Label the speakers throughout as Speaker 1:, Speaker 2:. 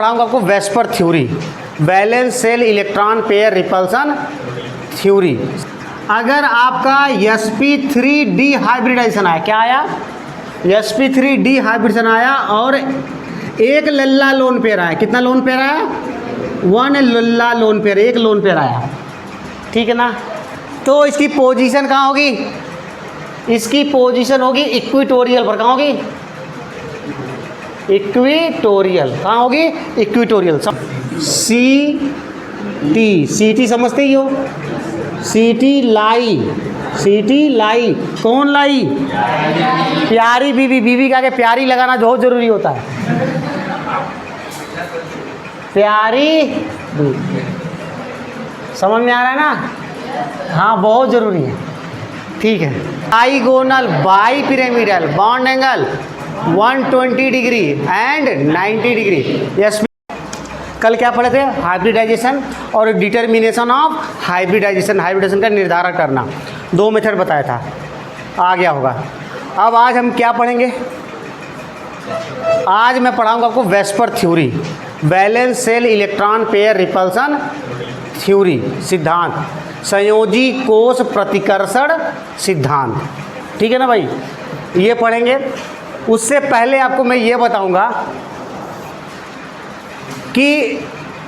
Speaker 1: पढ़ाऊंगा आपको VSEPR theory, valence shell electron pair repulsion theory. अगर आपका sp3d हाइब्रिडाइजेशन आया, क्या आया? sp3d हाइब्रिडेशन आया और एक लल्ला लोन पेयर आया। कितना लोन पेयर आया? 1 लल्ला लोन पेयर, एक लोन पेयर आया, ठीक है ना। तो इसकी पोजीशन कहाँ होगी? इसकी पोजीशन होगी इक्विटोरियल पर। कहाँ होगी? इक्विटोरियल। कहाँ होगी? इक्विटोरियल। सी टी समझते ही हो, सी टी लाई। कौन लाई? प्यारी बीवी। बीवी का आगे प्यारी लगाना बहुत जरूरी होता है। प्यारी बीवी, समझ में आ रहा है ना? हाँ, बहुत जरूरी है, ठीक है। Diagonal bi pyramidal bond angle 120 degree and 90 degree. Yes, कल क्या पढ़े थे? हाइब्रिडाइजेशन और डिटर्मिनेशन ऑफ हाइब्रिडाइजेशन। हाइब्रिडाइजेशन का निर्धारण करना, 2 मेथड बताया था, आ गया होगा। अब आज हम क्या पढ़ेंगे? आज मैं पढ़ाऊंगा आपको VSEPR theory, valence shell electron pair repulsion theory, सिद्धांत, संयोजी कोश प्रतिकर्षण सिद्धांत, ठीक है ना भाई? ये पढ़ेंगे। उससे पहले आपको मैं ये बताऊंगा कि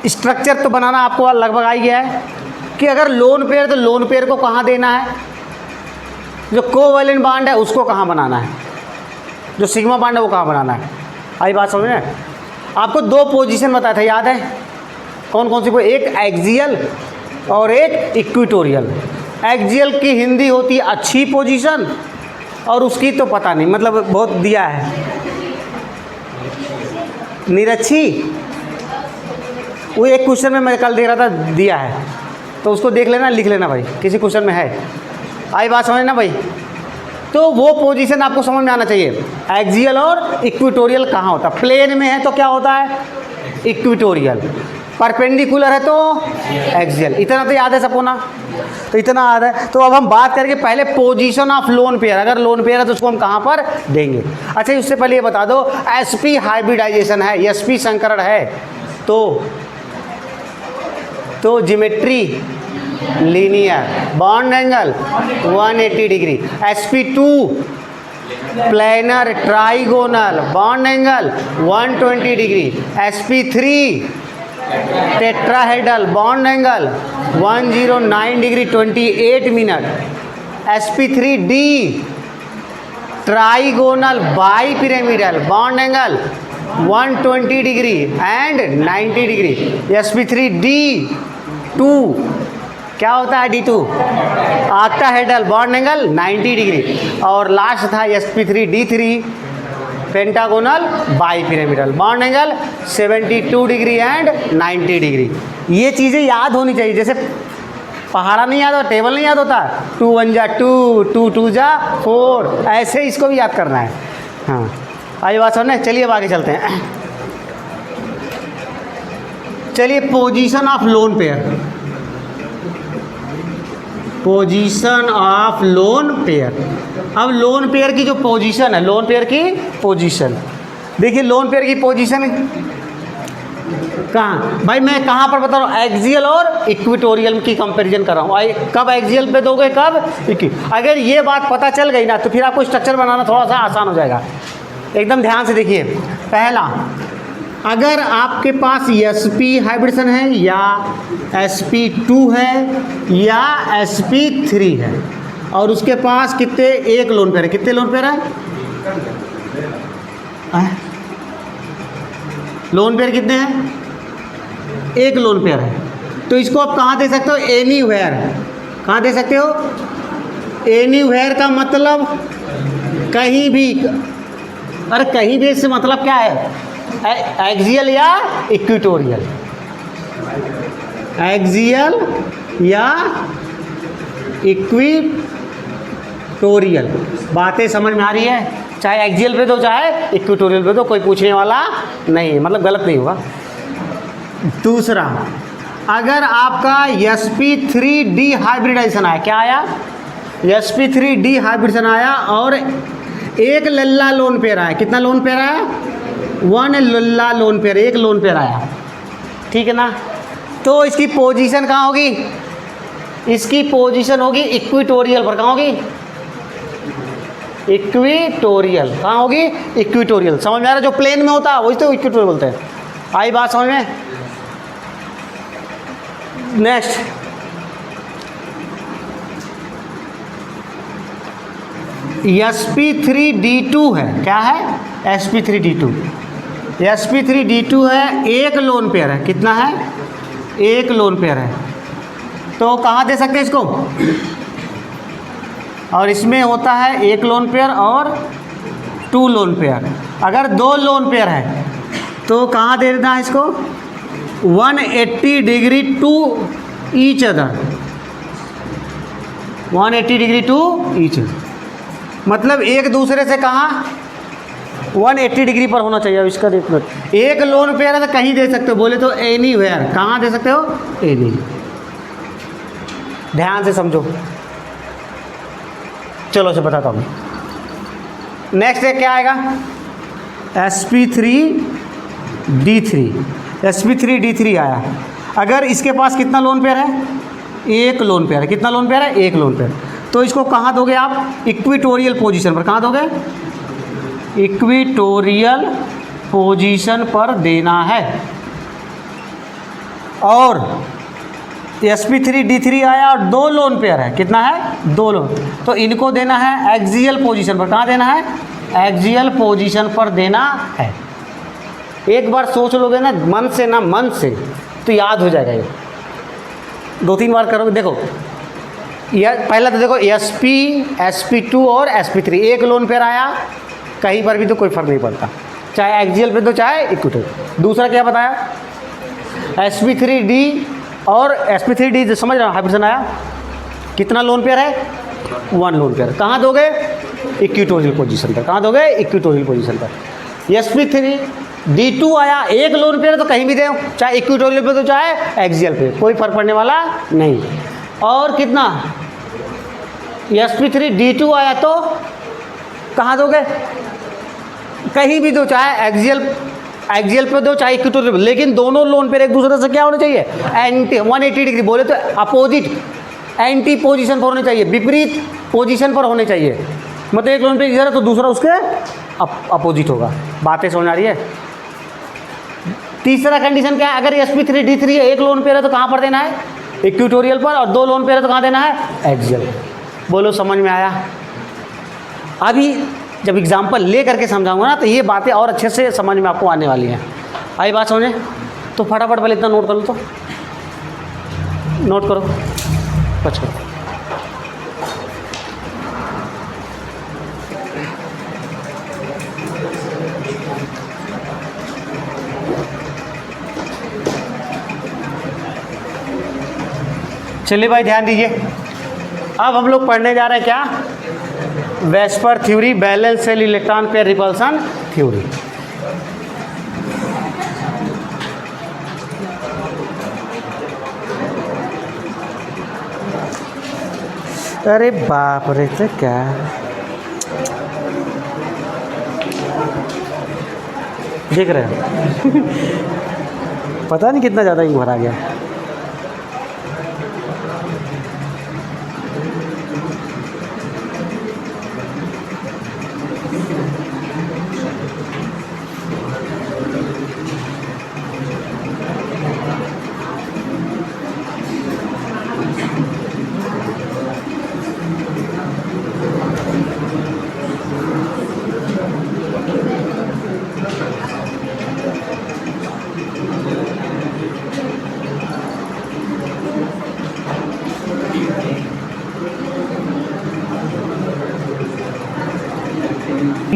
Speaker 1: स्ट्रक्चर तो बनाना आपको लगभग आ ही गया है कि अगर लोन पेयर तो लोन पेयर को कहाँ देना है, जो कोवैलेंट बॉन्ड है उसको कहाँ बनाना है, जो सिग्मा बॉन्ड है वो कहाँ बनाना है। आई बात समझ में? आपको 2 पोजीशन बताया था, याद है? कौन कौन सी? कोई एक एक्सियल और एक इक्विटोरियल। एक्सियल की हिंदी होती है अच्छी पोजीशन, और उसकी तो पता नहीं, मतलब बहुत दिया है निरच्छी। वो एक क्वेश्चन में मैं कल दे रहा था, दिया है, तो उसको देख लेना, लिख लेना भाई, किसी क्वेश्चन में है। आई बात समझ ना भाई? तो वो पोजीशन आपको समझ में आना चाहिए। एक्सियल और इक्विटोरियल कहाँ होता है? प्लेन में है तो क्या होता है? इक्विटोरियल। परपेंडिकुलर है तो एक्सियल। इतना तो याद है सबको ना? तो इतना याद है। तो अब हम बात करेंगे पहले पोजीशन ऑफ लोन पेयर। अगर लोन पेयर है तो उसको हम कहाँ पर देंगे? अच्छा, उससे पहले ये बता दो, sp हाइब्रिडाइजेशन है, sp संकरण है, तो geometry linear, bond angle 180 degree. sp2 planar trigonal, bond angle 120 degree. sp3 tetrahedral, bond angle 109 degree 28 minute. sp3d trigonal bi pyramidal, bond angle 120 degree and 90 degree. sp3d2 क्या होता है? d2 octahedral, bond angle 90 degree. और last था sp3d3 pentagonal bi pyramidal, bond angle 72 degree and 90 degree. ये चीज़ें याद होनी चाहिए। जैसे पहाड़ा नहीं याद होता, टेबल नहीं याद होता, 2 1 जा 2, 2 2 जा 4, ऐसे इसको भी याद करना है। हाँ, आई बात सुनने। चलिए अब आगे चलते हैं। चलिए, position of lone pair, position of lone pair. अब लोन पेयर की जो पोजीशन है, लोन पेयर की पोजीशन देखिए। लोन पेयर की पोजीशन कहाँ भाई? मैं कहाँ पर बता रहा हूँ? एक्सियल और इक्विटोरियल की कंपैरिजन कर रहा हूँ। कब एक्सियल पे दोगे, कब? अगर ये बात पता चल गई ना, तो फिर आपको स्ट्रक्चर बनाना थोड़ा सा आसान हो जाएगा। एकदम ध्यान से देखिए। पहला, अगर आपके पास sp हाइब्रिडेशन है या sp2 है या sp3 है, और उसके पास कितने? एक लोन पेयर है। कितने लोन पेयर है? लोन पेयर कितने हैं? एक लोन पेयर है। तो इसको आप कहाँ दे सकते हो? एनीवेयर। कहाँ दे सकते हो? एनीवेयर का मतलब कहीं भी। अरे कहीं भी से मतलब क्या है? एक्सियल या इक्विटोरियल, एक्सियल या इक्विटोरियल। बातें समझ में आ रही है? चाहे एक्सियल पे दो चाहे इक्विटोरियल पे दो, कोई पूछने वाला नहीं, मतलब गलत नहीं होगा। दूसरा, अगर आपका sp3d हाइब्रिडाइजेशन आया, क्या आया? sp3d हाइब्रिडेशन आया और एक लल्ला लोन पेयर आया। कितना लोन पेयर आया? वन लोन पेयर, एक लोन पेयर आया, ठीक है ना। तो इसकी पोजीशन कहाँ होगी, इसकी पोजीशन होगी इक्विटोरियल पर। कहाँ होगी, इक्विटोरियल। कहाँ होगी, इक्विटोरियल। समझ में आ रहा है, जो प्लेन में होता है वही तो इक्विटोरियल बोलते हैं। आई बात समझ में। नेक्स्ट, sp3d2 है, क्या है, sp3d2। sp3d2 है, एक लोन पेयर है। कितना है, एक लोन पेयर है। तो कहाँ दे सकते हैं इसको, और इसमें होता है एक लोन पेयर और 2 लोन पेयर। अगर 2 लोन पेयर है तो कहाँ दे देना है इसको, 180 degree to each other, 180 degree to each other. मतलब एक दूसरे से कहाँ, 180 डिग्री पर होना चाहिए। अब इसका देखो, एक लोन पेयर है तो कहीं दे सकते हो, बोले तो एनीवेयर। कहाँ दे सकते हो, एनी। ध्यान से समझो, चलो से बताता हूँ। नेक्स्ट है क्या आएगा, sp3d3। sp3d3 आया। अगर इसके पास कितना लोन पेयर है, एक लोन पेयर है। कितना लोन पेयर है, एक लोन पेयर। तो इसको कहाँ दोगे आप, इक्विटोरियल पोजीशन पर। कहाँ दोगे, इक्विटोरियल पोजीशन पर देना है। और sp3d3 आया और 2 लोन पेयर है। कितना है, 2 लोन। तो इनको देना है एक्सियल पोजीशन पर। कहाँ देना है, एक्सियल पोजीशन पर देना है। एक बार सोच लोगे ना मन से, ना मन से, तो याद हो जाएगा ये। 2-3 बार करोगे। देखो यह पहला तो देखो, sp2 और sp3, एक लोन पेयर आया, कहीं पर भी तो कोई फर्क नहीं पड़ता, चाहे एक्सियल पे दो चाहे इक्विटोरियल। दूसरा क्या बताया, sp3d और sp3d, समझ रहे हो, हाइब्रिडेशन आया। कितना लोन पेयर है, 1 लोन पेयर। कहाँ दोगे, इक्विटोरियल पोजीशन पर। कहाँ दोगे, इक्विटोरियल पोजीशन पर। sp3d2 आया, एक लोन पेयर तो कहीं भी दे, चाहे इक्विटोरियल पे दो चाहे एक्सियल पे, कोई फर्क पड़ने वाला नहीं। और कितना, sp3d2 आया तो कहाँ दोगे, कहीं भी दो, चाहे एक्सियल पे दो चाहे इक्विटोरियल, लेकिन दोनों लोन पेयर एक दूसरे से क्या होने चाहिए, एंटी 180 डिग्री, बोले तो अपोजिट, एंटी पोजीशन पर होने चाहिए, विपरीत पोजीशन पर होने चाहिए। मतलब एक लोन पेयर इधर है तो दूसरा उसके अपोजिट होगा। बातें समझ आ रही है। तीसरा कंडीशन क्या है, अगर sp3d3 है, एक लोन पेयर है तो कहाँ पर देना है, इक्विटोरियल पर, और 2 लोन पेयर है तो कहाँ देना है, एक्सियल। बोलो समझ में आया। अभी जब एग्जाम्पल ले करके समझाऊंगा ना तो ये बातें और अच्छे से समझ में आपको आने वाली हैं। आई बात समझे, तो फटाफट पहले इतना नोट कर लो, तो नोट करो, अच्छा। चलिए भाई ध्यान दीजिए। अब हम लोग पढ़ने जा रहे हैं क्या, VSEPR theory, balance cell electron pair repulsion theory. अरे बाप रे, तो क्या देख रहे हैं पता नहीं कितना ज़्यादा इंक भरा गया।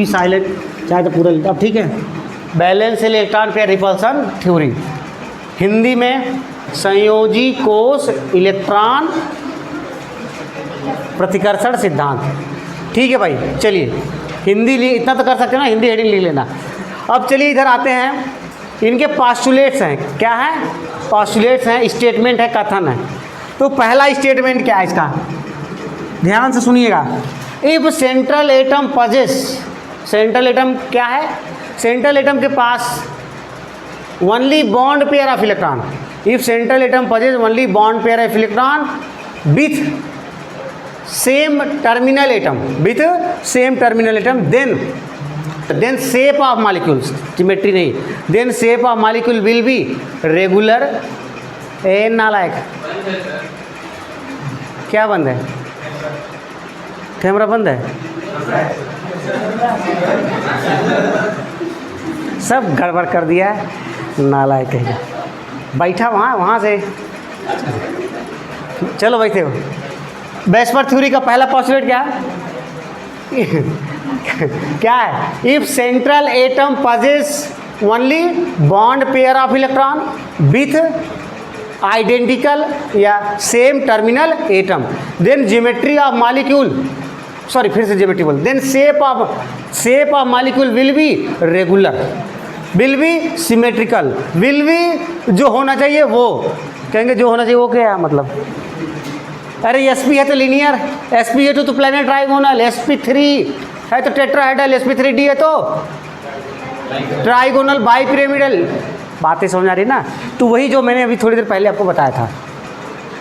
Speaker 1: साइलेंट चाहे तो पूरा, अब ठीक है। Balance electron pair repulsion theory, Hindi में संयोजी कोष इलेक्ट्रॉन प्रतिकर्षण सिद्धांत। ठीक है भाई, चलिए हिंदी इतना तो कर सकते हैं ना, हिंदी हेडिंग लिख लेना। अब चलिए इधर आते हैं, इनके पास्टुलेट्स हैं। क्या है, पास्टुलेट्स हैं, स्टेटमेंट है, कथन है। तो पहला स्टेटमेंट क्या है इसका, ध्यान से सुनिएगा। If central atom possess, central atom क्या है, सेंट्रल एटम के पास only bond pair of electron, if central atom possess only bond pair of electron with same terminal atom, then shape of molecules, symmetry नहीं, then shape of molecule will be regular। ए नालायक, क्या बंद है? Camera बंद है? सब गड़बड़ कर दिया है, नालायक है। बैठा वहाँ से चलो बैठे हो। वेस्पर थ्योरी का पहला पोस्टुलेट क्या है? क्या है? If central atom possess only bond pair of electron with identical या same terminal atom, then geometry of molecule, sorry फिर से ज्योमेट्री बोल, then shape of molecule will be regular, will be symmetrical, will be जो होना चाहिए वो। कहेंगे जो होना चाहिए वो क्या है मतलब? अरे sp है तो लीनियर, sp है तो प्लेनर ट्राइगोनल, sp3 है तो टेट्राहेड्रल, sp3d है तो ट्राइगोनल बाइपिरामिडल। बातें समझ आ रही ना? तो वही जो मैंने अभी थोड़ी देर पहले आपको बताया था।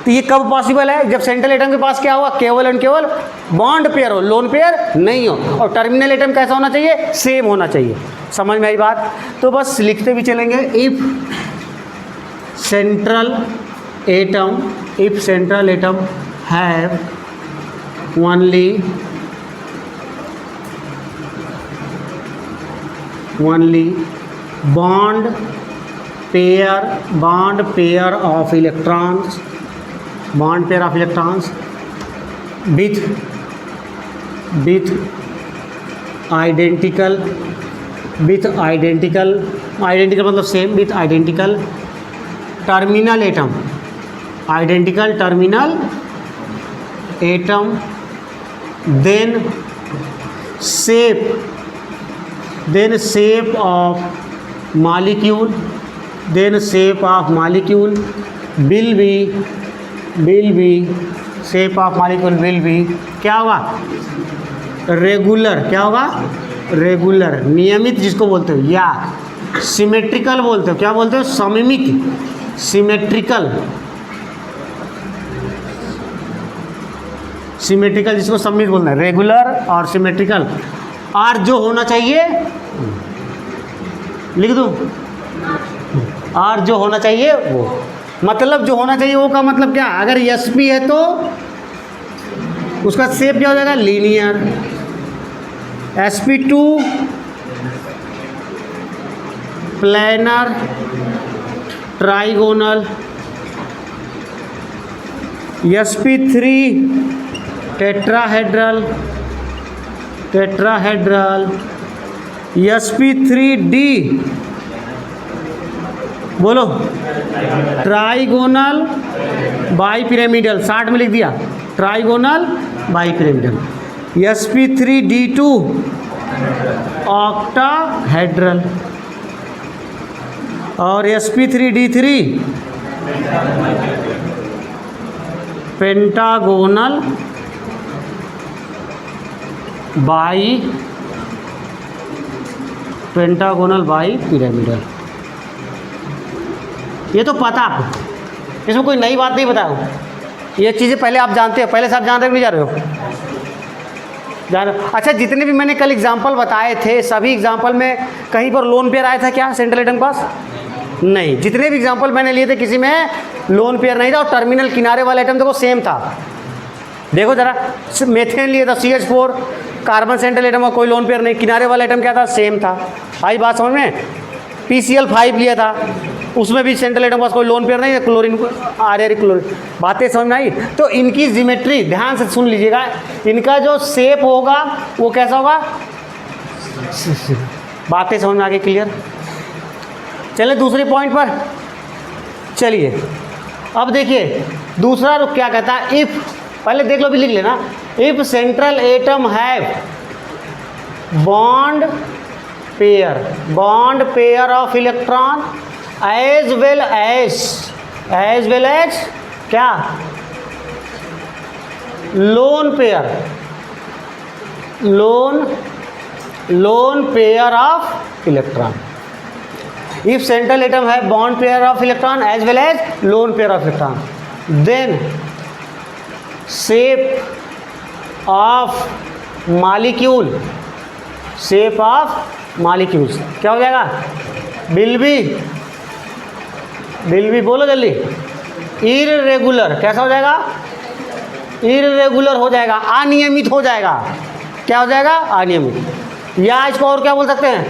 Speaker 1: तो ये कब पॉसिबल है? जब सेंट्रल एटम के पास क्या हुआ? केवल एंड केवल बॉन्ड पेयर हो, लोन पेयर नहीं हो, और टर्मिनल एटम कैसा होना चाहिए? सेम होना चाहिए। समझ में आई बात? तो बस लिखते भी चलेंगे, if central atom have only bond pair of electrons with identical मतलब same, with identical terminal atom, then shape of molecule will be क्या होगा? रेगुलर। क्या होगा? रेगुलर, नियमित जिसको बोलते हो, या सिमेट्रिकल बोलते हो। क्या बोलते हो? सममित, सिमेट्रिकल जिसको सममित बोलना है, रेगुलर और सिमेट्रिकल। और जो होना चाहिए लिख दूं, और जो होना चाहिए वो, मतलब जो होना चाहिए वो का मतलब क्या? अगर sp है तो उसका शेप क्या हो जाएगा? Linear. sp2 planar trigonal, sp3 tetrahedral, sp3d बोलो ट्राइगोनल बाइपिरामिडल, 60 में लिख दिया, ट्राइगोनल बाइपिरामिडल। sp3d2 ऑक्टाहेड्रल, और sp3d3 पेंटागोनल बाइपिरामिडल। ये तो पता आपको, इसमें कोई नई बात नहीं बताऊँ, ये चीज़ें पहले आप जानते हो, पहले से आप जान रहे हो नहीं जा रहे हो? जान। अच्छा, जितने भी मैंने कल एग्जाम्पल बताए थे, सभी एग्जाम्पल में कहीं पर लोन पेयर आया था क्या सेंट्रल एटम पास? नहीं। जितने भी एग्जाम्पल मैंने लिए थे किसी में लोन पेयर नहीं था, और टर्मिनल किनारे वाला आइटम देखो सेम था। देखो जरा, मेथेन लिए था CH4, कार्बन सेंट्रल एटम का कोई लोन पेयर नहीं, किनारे वाला आइटम क्या था? सेम था। आई बात समझ में? PCl5 लिया था, उसमें भी सेंट्रल एटम पास कोई लोन पेयर नहीं है, क्लोरीन क्लोरीन। बातें समझ में आई? तो इनकी ज्योमेट्री ध्यान से सुन लीजिएगा, इनका जो शेप होगा वो कैसा होगा? बातें समझ में आ गई? क्लियर? चलिए दूसरे पॉइंट पर चलिए। अब देखिए दूसरा रुख क्या कहता है, इफ, पहले देख लो भी लिख लेना, if central atom have bond pair of electron as well as क्या? Lone lone pair of electron. If central atom है bond pair of electron as well as lone pair of electron, then shape of molecule, shape of molecules क्या हो जाएगा? Will be बोलो जल्दी, irregular. कैसा हो जाएगा? इररेगुलर हो जाएगा, अनियमित हो जाएगा। क्या हो जाएगा? अनियमित। या इसको और क्या बोल सकते हैं?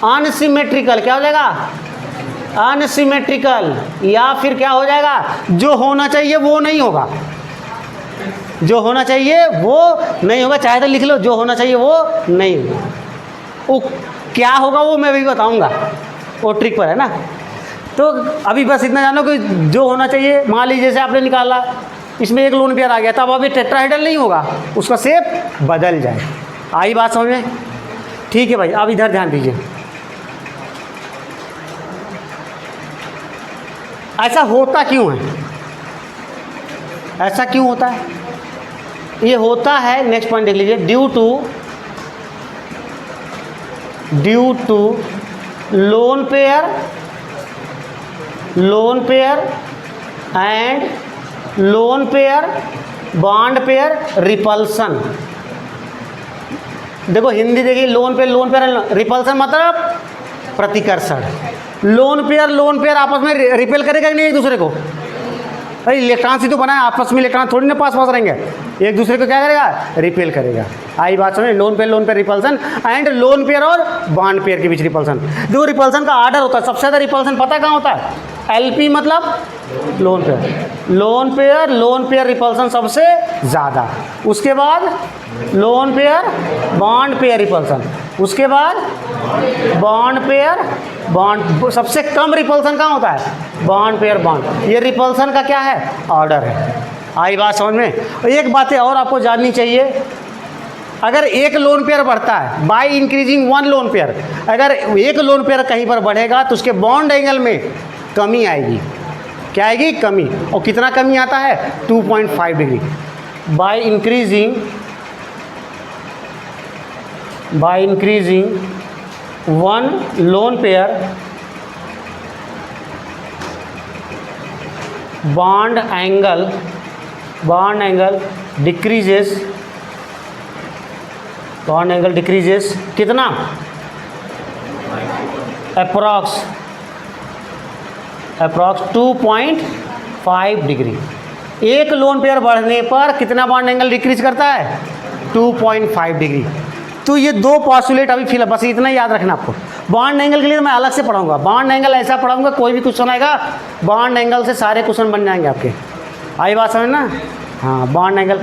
Speaker 1: अनसिमेट्रिकल। क्या हो जाएगा? अनसिमेट्रिकल। या फिर क्या हो जाएगा? जो होना चाहिए वो नहीं होगा, जो होना चाहिए वो नहीं होगा। चाहे तो लिख लो, जो होना चाहिए वो नहीं होगा। वो क्या होगा वो मैं भी बताऊंगा, वो ट्रिक पर है ना। तो अभी बस इतना जानो कि जो होना चाहिए, मान लीजिए जैसे आपने निकाला, इसमें एक लोन पेयर आ गया, तब अभी टेट्राहेड्रल नहीं होगा, उसका शेप बदल जाए। आई बात समझ में? ठीक है भाई, अब इधर ध्यान दीजिए। ऐसा होता क्यों है? ऐसा क्यों होता है? ये होता है, नेक्स्ट पॉइंट देख लीजिए, due to lone pair and lone pair bond pair repulsion. देखो हिंदी देखिए, लोन पेयर रिपल्सन मतलब प्रतिकर्षण। लोन पेयर आपस में रिपेल करेगा कि नहीं एक दूसरे को? भाई इलेक्ट्रॉन से तो बना है, आपस में इलेक्ट्रॉन थोड़ी ना पास रहेंगे, एक दूसरे को क्या करेगा? रिपेल करेगा। आई बात समझ? Lone pair repulsion and lone pair और बॉन्ड पेयर के बीच रिपल्सन। देखो रिपल्सन का आर्डर होता है, सबसे ज़्यादा रिपल्सन पता कहाँ होता है? एलपी मतलब लोन पेयर रिपल्सन सबसे ज़्यादा, उसके बाद loan pair bond pair repulsion, उसके बाद बॉन्ड पेयर बॉन्ड। सबसे कम रिपल्सन कहाँ होता है? Bond pair bond. ये रिपल्सन का क्या है? ऑर्डर है। आई बात समझ में? एक बात और आपको जाननी चाहिए, अगर एक लोन पेयर बढ़ता है bye increasing one lone pair, अगर एक लोन पेयर कहीं पर बढ़ेगा तो उसके बॉन्ड एंगल में कमी आएगी। क्या आएगी? कमी। और कितना कमी आता है? 2.5 डिग्री। By increasing one lone pair bond angle decreases कितना? अप्रॉक्स 2.5 डिग्री। एक लोन पेयर बढ़ने पर कितना बॉन्ड एंगल डिक्रीज करता है? 2.5 डिग्री। तो ये दो पॉस्टुलेट अभी फिलहाल बस इतना याद रखना आपको। बॉन्ड एंगल के लिए मैं अलग से पढ़ाऊंगा, बॉन्ड एंगल ऐसा पढ़ाऊंगा, कोई भी क्वेश्चन आएगा बॉन्ड एंगल से सारे क्वेश्चन बन जाएंगे आपके। आई बात समझ ना? हाँ, बॉन्ड एंगल।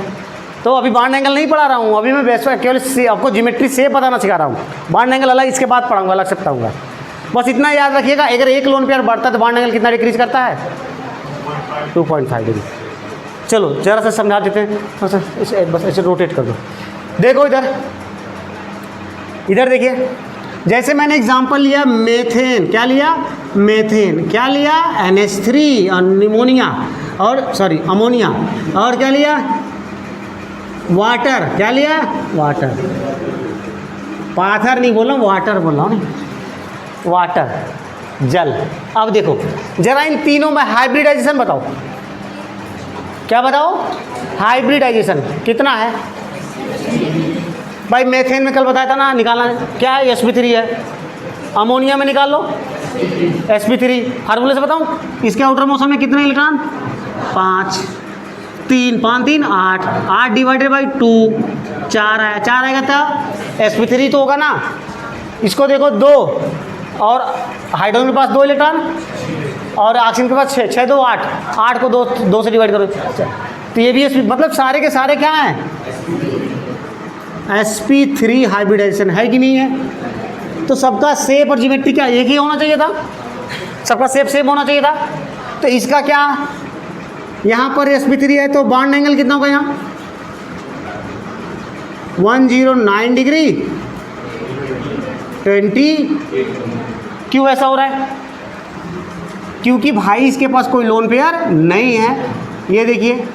Speaker 1: तो अभी बॉन्ड एंगल नहीं पढ़ा रहा हूँ, अभी मैं बेस्ट केवल आपको ज्योमेट्री से बताना सिखा रहा हूँ। बॉन्ड एंगल अलग इसके बाद पढ़ाऊंगा, अलग से बताऊंगा। बस इतना याद रखिएगा, अगर एक लोन पेयर बढ़ता है तो बॉन्ड एंगल कितना डिक्रीज करता है? 2.5 डिग्री। चलो ज़रा सा समझा देते हैं, बस ऐसे रोटेट कर दो। देखो इधर देखिए, जैसे मैंने एग्जांपल लिया मेथेन, क्या लिया? मेथेन। क्या लिया? NH3 और निमोनिया और अमोनिया, और क्या लिया? वाटर। क्या लिया? वाटर। पाथर नहीं बोल रहा हूँ, वाटर बोल रहा हूँ, वाटर, जल। अब देखो जरा इन तीनों में हाइब्रिडाइजेशन बताओ। क्या बताओ? हाइब्रिडाइजेशन कितना है? भाई मेथेन में कल बताया था ना, निकालना क्या है? sp3 है। अमोनिया में निकाल लो sp3। फार्मूले से बताऊं, इसके आउटर मोशन में कितने इलेक्ट्रॉन? 5 3 5 3 8 8 डिवाइडेड बाई 2 4 आया, 4 आएगा था sp3 तो होगा ना। इसको देखो 2, और हाइड्रोजन के पास 2 इलेक्ट्रॉन और ऑक्सीजन के पास 6 6 2 8 8 को 2 से डिवाइड करो तो ये भी मतलब सारे के सारे क्या हैं? sp3 हाइब्रिडाइजेशन है कि नहीं है? तो सबका शेप और ज्योमेट्री क्या एक ही होना चाहिए था, सबका शेप सेम होना चाहिए था। तो इसका क्या, यहाँ पर sp3 है तो बॉन्ड एंगल कितना होगा? यहाँ 109 डिग्री 20। क्यों ऐसा हो रहा है? क्योंकि भाई इसके पास कोई लोन पेयर नहीं है। ये देखिए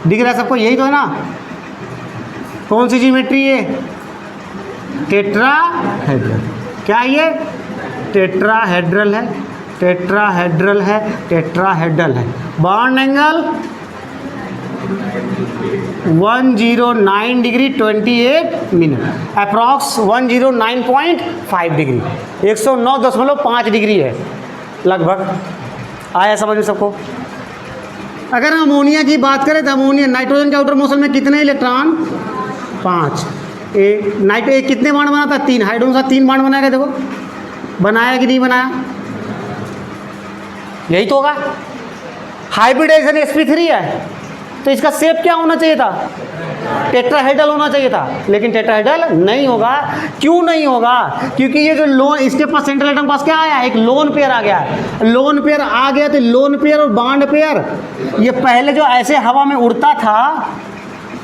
Speaker 1: दिख रहा है सबको, यही तो है ना। कौन सी ज्योमेट्री है? टेट्राहेड्रल। क्या ये? टेट्राहेड्रल है, टेट्राहेड्रल है, टेट्राहेड्रल है। Bond angle 109 degree 28 minute, approx 109.5 degree, 109.5 degree है लगभग। आया समझ में सबको? अगर हम अमोनिया की बात करें तो अमोनिया नाइट्रोजन के आउटर मोशन में कितने इलेक्ट्रॉन? 5। एक कितने बाण बनाता? 3। हाइड्रोजन का 3 बाण बनाएगा। देखो बनाया कि नहीं बनाया? यही तो होगा। हाइब्रिडाइजेशन sp3 है तो इसका शेप क्या होना चाहिए था? टेट्राहेड्रल होना चाहिए था, लेकिन टेट्राहेड्रल नहीं होगा। क्यों नहीं होगा? क्योंकि ये जो लोन, इसके पास सेंट्रल एटम पास क्या आया? एक लोन पेयर आ गया। लोन पेयर आ गया तो लोन पेयर और बॉन्ड पेयर, ये पहले जो ऐसे हवा में उड़ता था,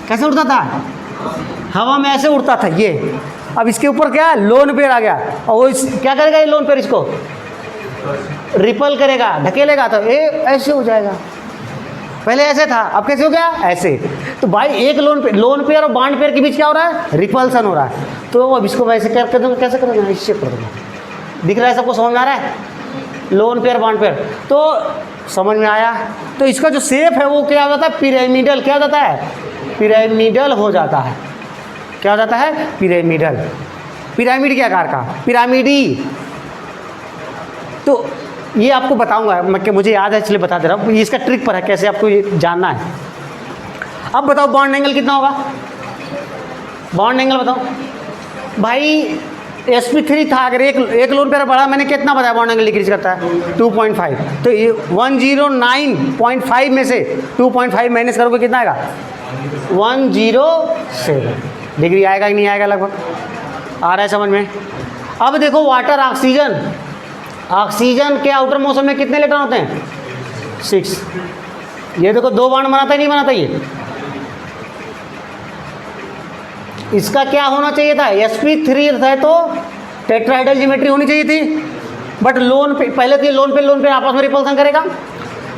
Speaker 1: कैसे उड़ता था? हवा में ऐसे उड़ता था ये। अब इसके ऊपर क्या? लोन पेयर आ गया, और वो क्या करेगा? ये लोन पेयर इसको रिपल करेगा, ढकेलेगा, तो ये ऐसे हो जाएगा। पहले ऐसे था, अब कैसे हो गया? ऐसे। तो भाई एक लोन पेयर और बॉन्ड पेयर के बीच क्या हो रहा है? रिपल्सन हो रहा है। तो अब इसको वैसे कर दूँगा, कैसे कर दूँगा? इससे कर दूँगा। दिख रहा है सबको? समझ में आ रहा है? लोन पेयर बॉन्ड पेयर तो समझ में आया। तो इसका जो शेप है वो क्या हो जाता है? पिरामिडल। क्या हो जाता है? पिरामिडल हो जाता है। क्या हो जाता है? पिरामिडल। पिरामिड के आकार का, पिरामिडी। तो ये आपको बताऊंगा मैं, कि मुझे याद है इसलिए बता दे रहा हूँ। इसका ट्रिक पर है, कैसे आपको ये जानना है। अब बताओ बॉन्ड एंगल कितना होगा? बॉन्ड एंगल बताओ भाई। sp3 था, अगर एक लोन पेयर बढ़ा, मैंने कितना बताया बॉन्ड एंगल डिक्रीज करता है? 2.5। तो ये 109.5 में से 2.5 माइनस करोगे कितना आएगा? 107 डिग्री आएगा कि नहीं आएगा? लगभग आ रहा है समझ में? अब देखो वाटर, ऑक्सीजन। ऑक्सीजन के आउटर मोशन में कितने इलेक्ट्रॉन होते हैं? 6। ये देखो 2 बाण बनाता है, नहीं बनाता ये? इसका क्या होना चाहिए था? sp3 है तो टेट्राहेड्रल ज्योमेट्री होनी चाहिए थी, बट लोन पे पहले तो ये लोन पेयर आपस में रिपल्सन करेगा,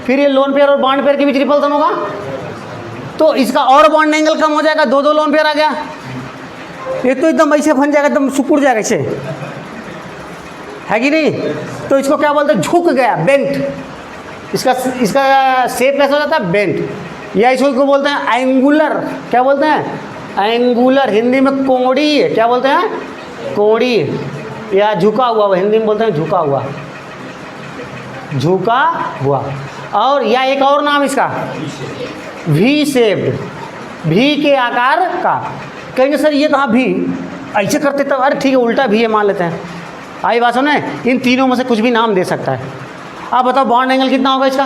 Speaker 1: फिर ये लोन पेयर और बॉन्ड पेयर के बीच रिपल्सन होगा, तो इसका और बॉन्ड एंगल कम हो जाएगा। 2 लोन पेयर आ गया, ये तो एकदम ऐसे बन जाएगा, एकदम सुकुड़ जाएगा ऐसे, है कि नहीं? तो इसको क्या बोलते हैं? झुक गया, बेंट। इसका शेप कैसा हो जाता है? बेंट। या इसको बोलते हैं एंगुलर। क्या बोलते हैं? एंगुलर। हिंदी में कोड़ी है। क्या बोलते हैं? कोड़ी, या झुका हुआ, हिंदी में बोलते हैं झुका हुआ, झुका हुआ। और या एक और नाम इसका वी शेप्ड, भी के आकार का। कहेंगे सर ये कहाँ भी? ऐसे करते तब? अरे ठीक है, उल्टा भी है, मान लेते हैं। आई बात सुने? इन तीनों में से कुछ भी नाम दे सकता है। आप बताओ बॉन्ड एंगल कितना होगा इसका?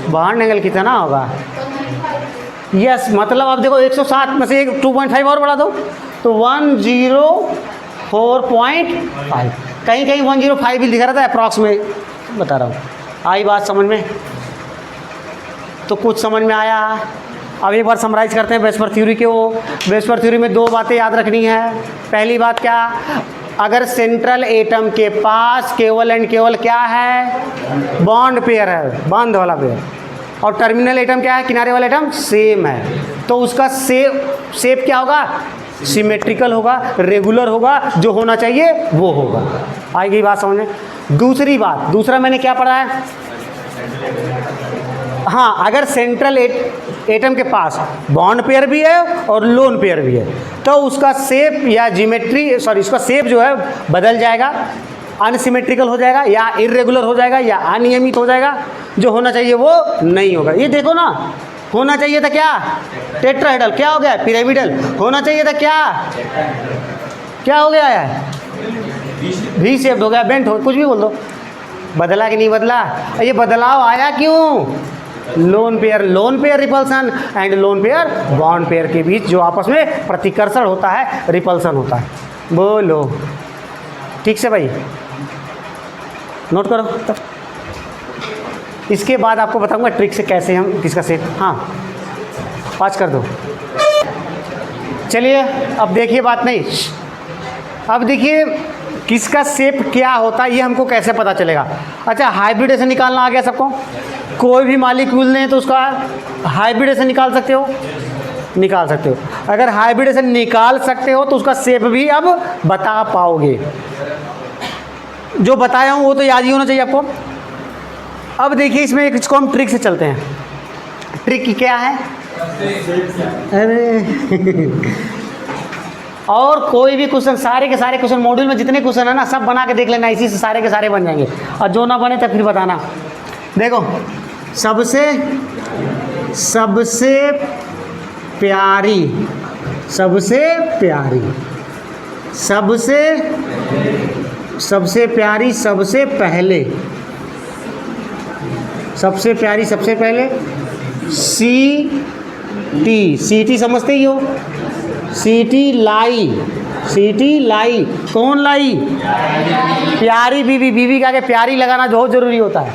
Speaker 1: बॉन्ड एंगल कितना होगा? यस, मतलब आप देखो 107 में से 2.5 और बढ़ा दो तो 104.5। कहीं कहीं 105 भी लिखा रहता है, अप्रॉक्स में बता रहा हूँ। आई बात समझ में? तो कुछ समझ में आया? अब एक बार समराइज करते हैं वेस्पर थ्योरी के। वो वेस्पर थ्योरी में 2 बातें याद रखनी है। पहली बात क्या? अगर सेंट्रल एटम के पास केवल एंड केवल क्या है? बॉन्ड पेयर है, बंद वाला पेयर, और टर्मिनल एटम क्या है? किनारे वाला एटम सेम है, तो उसका शेप क्या होगा? सिमेट्रिकल होगा, रेगुलर होगा, जो होना चाहिए वो होगा। आई गई बात समझ में? दूसरा मैंने क्या पढ़ा है? हाँ, अगर सेंट्रल एटम के पास बॉन्ड पेयर भी है और लोन पेयर भी है, तो उसका शेप या उसका शेप जो है बदल जाएगा, अनसिमेट्रिकल हो जाएगा, या इरेगुलर हो जाएगा, या अनियमित हो जाएगा। जो होना चाहिए वो नहीं होगा। ये देखो ना, होना चाहिए था क्या? टेट्राहेड्रल। क्या हो गया? पिरामिडल। होना चाहिए था क्या हो गया है? वी शेप्ड हो गया, बेंट हो, कुछ भी बोल दो। बदला कि नहीं बदला? ये बदलाव आया क्यों? Lone pair repulsion and lone pair bond pair के बीच जो आपस में प्रतिकर्षण होता है, रिपल्सन होता है। बोलो ठीक से भाई, नोट करो। तब इसके बाद आपको बताऊंगा ट्रिक से कैसे हम किसका शेप। हाँ, पाँच कर दो। चलिए अब देखिए, बात नहीं, अब देखिए किसका शेप क्या होता है, ये हमको कैसे पता चलेगा। अच्छा, हाइब्रिडेशन निकालना आ गया सबको? कोई भी मॉलिक्यूल ने तो उसका हाइब्रिडेशन निकाल सकते हो। निकाल सकते हो। अगर हाइब्रिडेशन निकाल सकते हो तो उसका शेप भी अब बता पाओगे। जो बताया हूँ वो तो याद ही होना चाहिए आपको। अब देखिए इसमें इसको हम ट्रिक से चलते हैं। ट्रिक क्या है? अरे और कोई भी क्वेश्चन, सारे के सारे क्वेश्चन मॉड्यूल में जितने क्वेश्चन है ना, सब बना के देख लेना, इसी से सारे के सारे बन जाएंगे। और जो ना बने तो फिर बताना। देखो सबसे प्यारी, सबसे प्यारी, सबसे प्यारी, सबसे पहले, सबसे प्यारी, सबसे पहले, सीटी समझते ही हो। सीटी लाई, कौन लाई? प्यारी बीबी। बीबी का आगे प्यारी लगाना बहुत जरूरी होता है।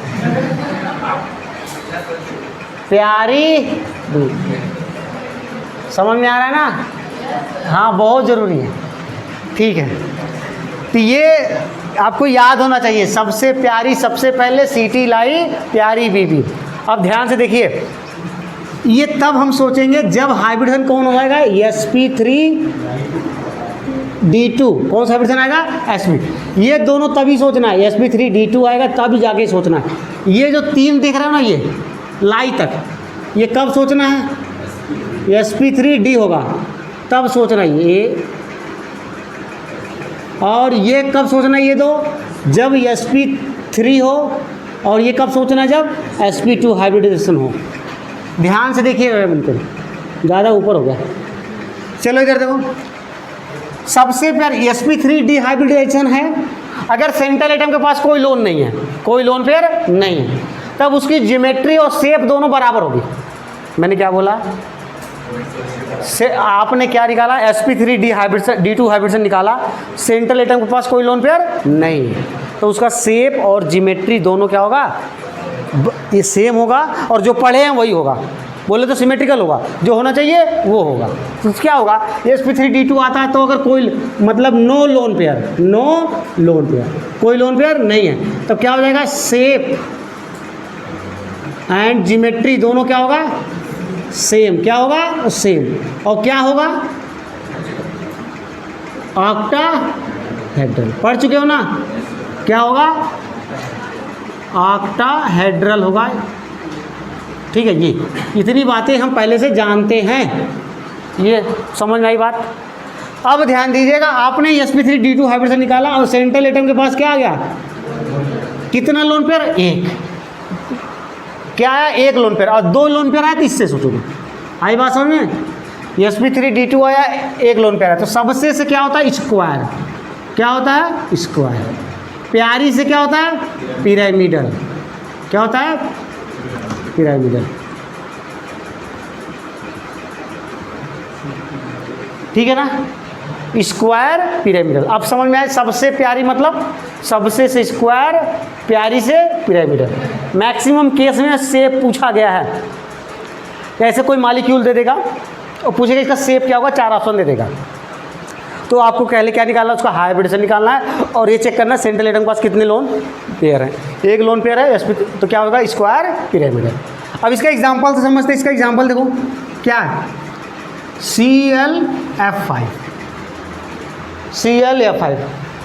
Speaker 1: प्यारी बीबी, समझ में आ रहा है ना? हाँ बहुत ज़रूरी है। ठीक है, तो ये आपको याद होना चाहिए। सबसे प्यारी, सबसे पहले, सीटी लाई, प्यारी बीबी। अब ध्यान से देखिए, ये तब हम सोचेंगे जब हाइब्रिडेशन कौन हो जाएगा? sp3d2। कौन सा हाइब्रिडेशन आएगा? sp। ये दोनों तभी सोचना है, sp3d2 आएगा तब जाके सोचना है। ये जो 3 देख रहे हो ना, ये लाई तक, ये कब सोचना है? sp3d होगा तब सोचना है ये। और ये कब सोचना है? ये दो जब sp3 हो। और ये कब सोचना है? जब sp2 हाइब्रिडाइजेशन हो। ध्यान से देखिए, बिल्कुल ज़्यादा ऊपर हो गया। चलो इधर देखो, सबसे पहले sp3d हाइब्रिडाइजेशन है। अगर सेंट्रल एटम के पास कोई लोन नहीं है, कोई लोन पेयर नहीं है, तब उसकी ज्योमेट्री और शेप दोनों बराबर होगी। मैंने क्या बोला? आपने क्या निकाला? sp3d हाइब्रिडेशन, d2 हाइब्रिडेशन निकाला। सेंट्रल एटम के पास कोई लोन पेयर नहीं है, तो उसका शेप और ज्योमेट्री दोनों क्या होगा? ये सेम होगा। और जो पढ़े हैं वही होगा। बोले तो सिमेट्रिकल होगा, जो होना चाहिए वो होगा। तो क्या होगा? sp3d2 आता है तो अगर कोई मतलब नो लोन पेयर, कोई लोन पेयर नहीं है, तो क्या हो जाएगा? शेप एंड ज्योमेट्री दोनों क्या होगा? सेम। क्या होगा? सेम। और क्या होगा? ऑक्टाहेड्रल। पढ़ चुके हो ना? क्या होगा? ऑक्टाहेड्रल होगा। ठीक है, ये इतनी बातें हम पहले से जानते हैं। ये समझ में आई बात? अब ध्यान दीजिएगा, आपने sp3d2 हाइब्रिडेशन निकाला और सेंट्रल एटम के पास क्या आ गया? कितना लोन पेयर? एक। क्या आया? एक लोन पेयर। और 2 लोन पेयर आया तो इससे सोचोगे। आई बात समझ में? sp3d2 आया, एक लोन पेयर आया, तो सबसे से क्या होता है? स्क्वायर। क्या होता है? स्क्वायर। प्यारी से क्या होता है? पिरामिडल। क्या होता है? पिरामिडल। ठीक है ना? Square, pyramidal. अब समझ में आया? सबसे प्यारी मतलब सबसे से स्क्वायर, प्यारी से पिरामिडल। मैक्सिमम केस में शेप पूछा गया है। ऐसे कोई मॉलिक्यूल दे देगा और पूछेगा इसका शेप क्या होगा, 4 ऑप्शन दे देगा, तो आपको पहले क्या निकालना है? उसका हाइब्रिडेशन निकालना है और ये चेक करना है सेंट्रल एटम के पास कितने लोन पेयर हैं। एक लोन पेयर है sp, तो क्या होगा? Square, pyramidal. अब इसका एग्जांपल से समझते हैं। इसका एग्जांपल देखो क्या है? ClF5, ClF5,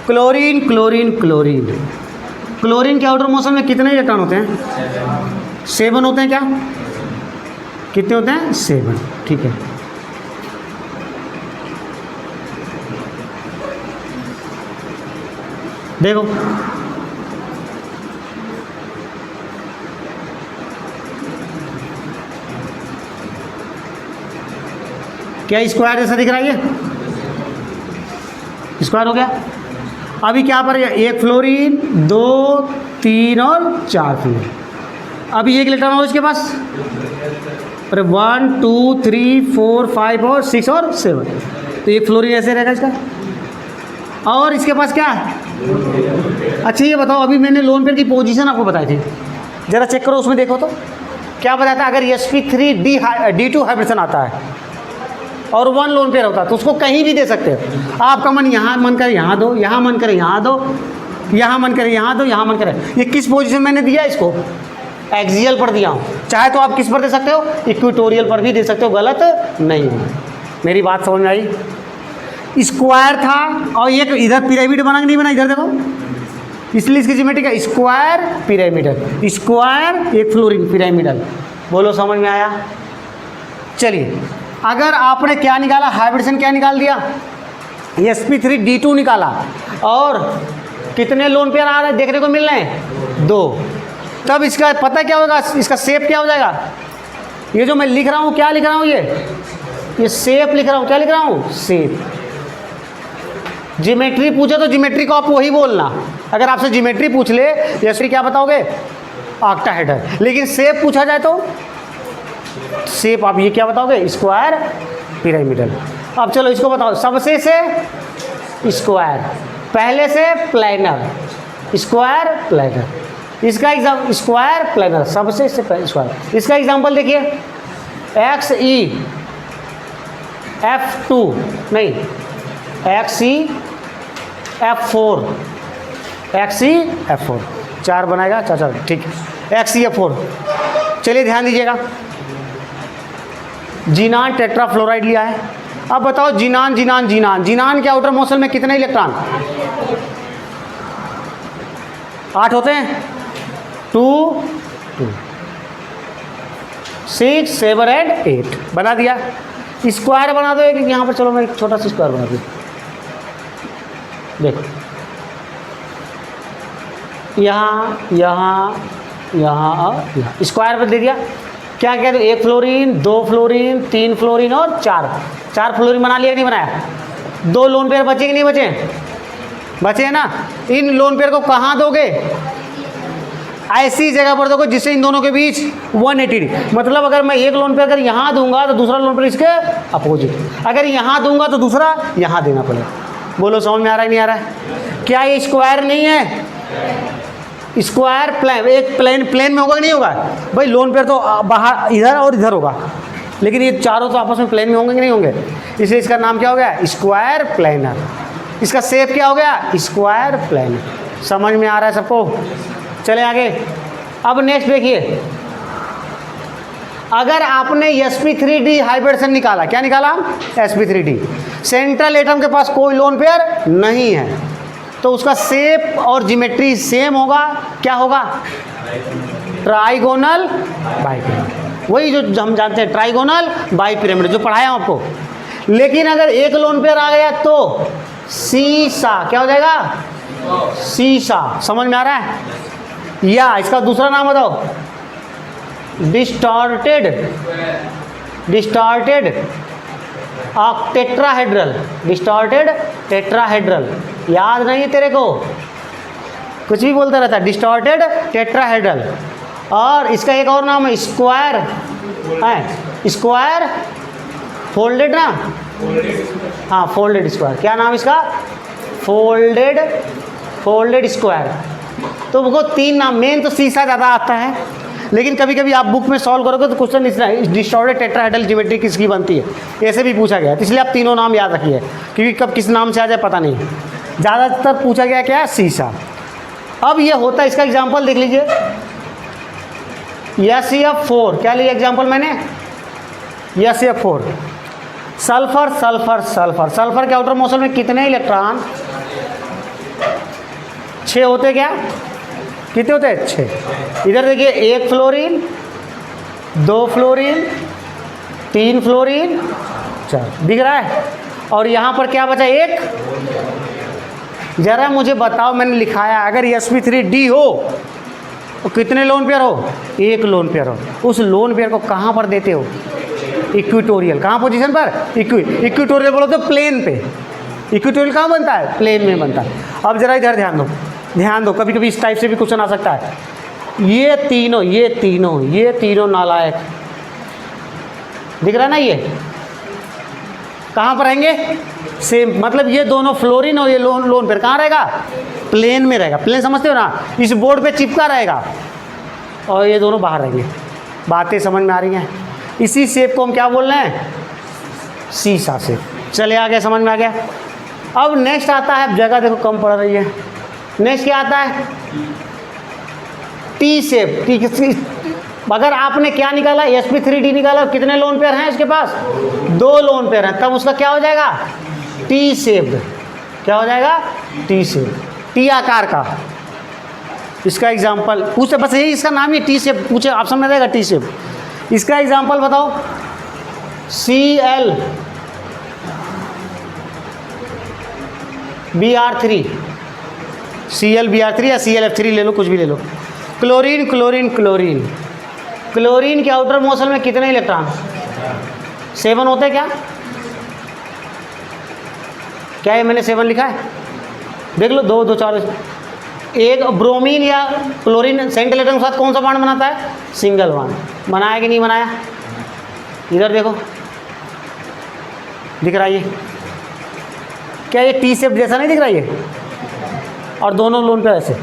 Speaker 1: chlorine, chlorine, chlorine. Chlorine के आउटर मोशन में कितने इलेक्ट्रॉन होते हैं? 7 होते हैं। क्या कितने होते हैं? 7। ठीक है, देखो क्या स्क्वायर जैसा दिख रहा है? ये स्क्वायर हो गया। अभी क्या पर? 1 फ्लोरीन, 2, 3 और 4 फ्लोरीन। अभी एक इलेक्ट्रॉन हो इसके पास। अरे 1, 2, 3, 4, 5 और 6 और 7, तो एक फ्लोरीन ऐसे रहेगा इसका। और इसके पास क्या है? अच्छा ये बताओ, अभी मैंने लोन पेयर की पोजीशन आपको बताई थी, ज़रा चेक करो उसमें देखो तो क्या बताया था। अगर sp3d2 हाइब्रिडेशन आता है और 1 लोन पेयर होता है तो उसको कहीं भी दे सकते हो। आपका मन यहाँ मन करे यहाँ दो, यहाँ मन करे यहाँ दो, यहाँ मन करे यहाँ दो, यहाँ मन करे। ये किस पोजीशन मैंने दिया? इसको एक्सियल पर दिया हूँ। चाहे तो आप किस पर दे सकते हो, इक्वेटोरियल पर भी दे सकते हो, गलत नहीं है। मेरी बात समझ में आई? स्क्वायर था और एक इधर पिरामिड बना कि नहीं बना, इधर देखो, इसलिए इसकी ज्योमेट्री क्या, स्क्वायर पिरामिडल, स्क्वायर एक फ्लोरिन पिरामिडल। बोलो समझ में आया? चलिए, अगर आपने क्या निकाला, हाइब्रिडेशन क्या निकाल दिया, sp3d2 निकाला, और कितने लोन पेयर आ रहे हैं देखने को मिल रहे हैं, 2। तब इसका पता क्या होगा, इसका शेप क्या हो जाएगा, ये जो मैं लिख रहा हूँ क्या लिख रहा हूँ, ये शेप लिख रहा हूँ, क्या लिख रहा हूँ, शेप। ज्योमेट्री पूछे तो ज्योमेट्री को आप वही बोलना, अगर आपसे ज्योमेट्री पूछ ले जैसे क्या बताओगे, ऑक्टाहेड्रल। लेकिन शेप पूछा जाए तो शेप आप ये क्या बताओगे, स्क्वायर पिरामिडल। अब चलो इसको बताओ, सबसे से स्क्वायर, पहले से प्लेनर, स्क्वायर प्लेनर, इसका एग्जाम स्क्वायर प्लेनर, सबसे से स्क्वायर। इसका एग्जांपल देखिए, XE F2 नहीं, XE F4, XE F4, 4 बनाएगा, 4 ठीक है, XE F4। चलिए ध्यान दीजिएगा, जीनान टेट्राफ्लोराइड लिया है। अब बताओ जीनान जीनान जीनान जीनान के आउटर मोशन में कितने इलेक्ट्रॉन, 8 होते हैं, 2 6 7 एंड 8 बना दिया। स्क्वायर बना दो एक यहाँ पर, चलो मैं एक छोटा सा स्क्वायर बना दूँ, देखो यहाँ यहाँ यहाँ और यहाँ, स्क्वायर पर दे दिया। क्या कहते हो, 1 फ्लोरीन, 2 फ्लोरीन, 3 फ्लोरीन और 4 फ्लोरीन बना लिया कि नहीं बनाया। 2 लोन पेयर बचे कि नहीं बचे, बचे हैं ना। इन लोन पेयर को कहाँ दोगे, ऐसी जगह पर दोगे जिससे इन दोनों के बीच 180 डिग्री, मतलब अगर मैं एक लोन पेयर अगर यहाँ दूंगा तो दूसरा लोन पेयर इसके अपोजिट, अगर यहाँ दूंगा तो दूसरा यहाँ देना पड़ेगा। बोलो समझ में आ रहा है नहीं आ रहा है? क्या ये स्क्वायर नहीं है, स्क्वायर प्लेन, एक प्लेन में होगा कि नहीं होगा भाई, लोन पेयर तो बाहर इधर और इधर होगा, लेकिन ये चारों तो आपस में प्लेन में होंगे कि नहीं होंगे, इसलिए इसका नाम क्या हो गया, स्क्वायर प्लेनर। इसका शेप क्या हो गया, स्क्वायर प्लेनर। समझ में आ रहा है सबको? चले आगे। अब नेक्स्ट देखिए, अगर आपने sp3d हाइब्रिडेशन निकाला, क्या निकाला, sp3d, सेंट्रल एटम के पास कोई लोन पेयर नहीं है, तो उसका शेप और ज्योमेट्री सेम होगा, क्या होगा, ट्राइगोनल बाइपिरामिड, वही जो हम जानते हैं ट्राइगोनल बाइपिरामिड जो पढ़ाया हूं आपको। लेकिन अगर एक लोन पेयर आ गया तो सीसा, क्या हो जाएगा, सीसा। समझ में आ रहा है? या इसका दूसरा नाम बताओ, डिस्टॉर्टेड टेट्राहेड्रल, डिस्टॉर्टेड टेट्राहेड्रल। याद नहीं तेरे को, कुछ भी बोलता रहता है, डिस्टॉर्टेड टेट्राहेड्रल। और इसका एक और नाम है स्क्वायर है, स्क्वायर फोल्डेड ना, हाँ फोल्डेड स्क्वायर। क्या नाम इसका, फोल्डेड स्क्वायर। तो वो 3 नाम, मेन तो सीसा ज़्यादा आता है, लेकिन कभी कभी आप बुक में सॉल्व करोगे तो क्वेश्चन इस डिस्टॉर्टेड टेट्राहेड्रल ज्योमेट्री किसकी बनती है, ऐसे भी पूछा गया है। तो इसलिए आप तीनों नाम याद रखिए, क्योंकि कब किस नाम से आ जाए पता नहीं। ज़्यादातर पूछा गया क्या है, सीसा। अब ये होता है, इसका एग्जाम्पल देख लीजिए, SeF4, क्या लिया एग्जाम्पल मैंने, SeF4, sulphur sulphur sulphur. Sulphur के आउटर मोशन में कितने इलेक्ट्रॉन, 6 होते, क्या कितने होते हैं, 6। इधर देखिए 1 फ्लोरीन, 2 फ्लोरीन, 3 फ्लोरीन, 4 दिख रहा है। और यहाँ पर क्या बचा, 1। जरा मुझे बताओ, मैंने लिखाया अगर sp3d हो तो कितने लोन पेयर हो, 1 लोन पेयर हो। उस लोन पेयर को कहाँ पर देते हो, इक्वेटोरियल। कहाँ पोजीशन पर, इक्वेटोरियल बोलो तो प्लेन पे। इक्वेटोरियल कहाँ बनता है, प्लेन में बनता है। अब जरा इधर ध्यान दो, कभी कभी इस टाइप से भी क्वेश्चन आ सकता है। ये तीनों नालायक दिख रहा है ना, ये कहाँ पर रहेंगे, सेम, मतलब ये दोनों फ्लोरीन और ये लोन पेयर कहाँ रहेगा, प्लेन में रहेगा। प्लेन समझते हो ना, इस बोर्ड पे चिपका रहेगा और ये दोनों बाहर रहेंगे। बातें समझ में आ रही हैं? इसी शेप को हम क्या बोल रहे हैं, सीसा शेप। चले आ गया, समझ में आ गया। अब नेक्स्ट आता है, जगह देखो कम पड़ रही है, नेक्स्ट क्या आता है, टी शेप। अगर आपने क्या निकाला, sp3d निकाला, कितने लोन पेयर हैं इसके पास, 2 लोन पेयर हैं, तब उसका क्या हो जाएगा, टी शेप्ड। क्या हो जाएगा, टी शेप, टी आकार का। इसका एग्जांपल पूछे, बस यही इसका नाम ही टी शेप पूछे, आप समझ जाएगा टी शेप। इसका एग्जांपल बताओ, Cl Br3, Cl Br3 या ClF3 ले लो, कुछ भी ले लो। क्लोरीन क्लोरीन क्लोरीन, क्लोरीन के आउटर मोशन में कितने इलेक्ट्रॉन, 7 होते हैं क्या? क्या ये मैंने 7 लिखा है? देख लो, 2 2 4। एक ब्रोमीन या क्लोरीन सेंट इलेक्ट्रॉन के साथ कौन सा बॉन्ड बनाता है, सिंगल बॉन्ड। बनाया कि नहीं बनाया? इधर देखो, दिख रहा है ये, क्या ये टी शेप जैसा नहीं दिख रहा ये, और दोनों लोन पे ऐसे,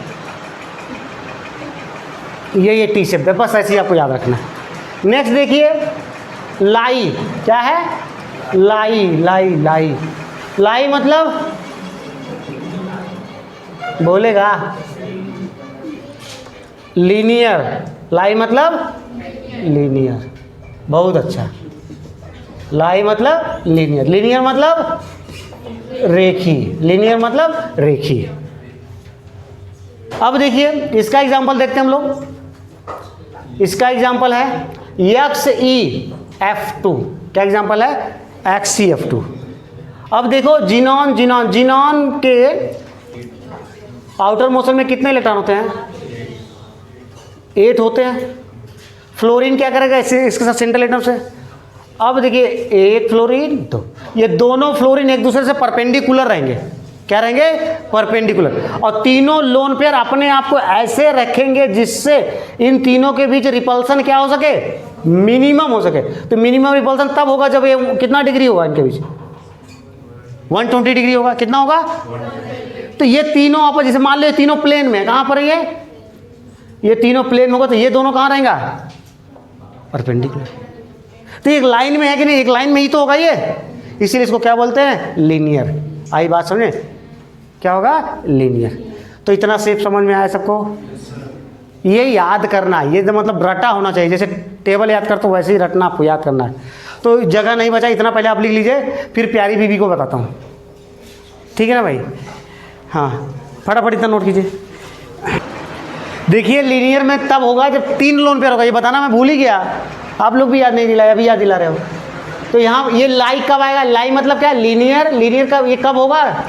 Speaker 1: ये टी शेप है, बस ऐसे ही आपको याद रखना है। नेक्स्ट देखिए, लाई, क्या है, लाई लाई लाई, लाई मतलब बोलेगा, लीनियर, लाई मतलब लीनियर, बहुत अच्छा। लाई मतलब लीनियर, लीनियर मतलब रेखीय, लीनियर मतलब रेखीय। अब देखिए इसका एग्जांपल देखते हैं हम लोग। इसका एग्जांपल है XeF2। क्या एग्जांपल है, XeF2। अब देखो जिनॉन, जिनॉन, जिनॉन के आउटर मोशन में कितने इलेक्ट्रॉन होते हैं, 8 होते हैं। फ्लोरीन क्या करेगा इसके साथ सेंट्रल एटम से, अब देखिए एक फ्लोरीन, तो ये दोनों फ्लोरीन एक दूसरे से परपेंडिकुलर रहेंगे। क्या रहेंगे, परपेंडिकुलर। और तीनों लोन पेयर अपने आप को ऐसे रखेंगे जिससे इन तीनों के बीच रिपल्सन क्या हो सके, मिनिमम हो सके। तो मिनिमम रिपल्सन तब होगा जब ये कितना डिग्री होगा, इनके बीच 120 डिग्री होगा। कितना होगा, तो ये तीनों आपस, जैसे मान लो ये तीनों प्लेन में, कहाँ पर है ये तीनों प्लेन में होगा, तो ये दोनों कहाँ रहेगा, परपेंडिकुलर। तो एक लाइन में है कि नहीं, एक लाइन में ही तो होगा ये, इसीलिए इसको क्या बोलते हैं, लीनियर। आई बात समझे, क्या होगा, लीनियर। तो इतना शेप समझ में आया सबको, ये याद करना, ये तो मतलब रटा होना चाहिए, जैसे टेबल याद करते हो वैसे ही रटना, आपको याद करना है। तो जगह नहीं बचा, इतना पहले आप लिख लीजिए, फिर प्यारी बीबी को बताता हूँ, ठीक है ना भाई। हाँ फटाफट इतना नोट कीजिए। देखिए लीनियर में तब होगा जब 3 लोन पेयर होगा, ये बताना मैं भूल ही गया, आप लोग भी याद नहीं दिलाए, अभी याद दिला रहे हो। तो यहाँ ये लाई कब आएगा, लाई मतलब क्या, लीनियर। लीनियर कब, ये कब होगा,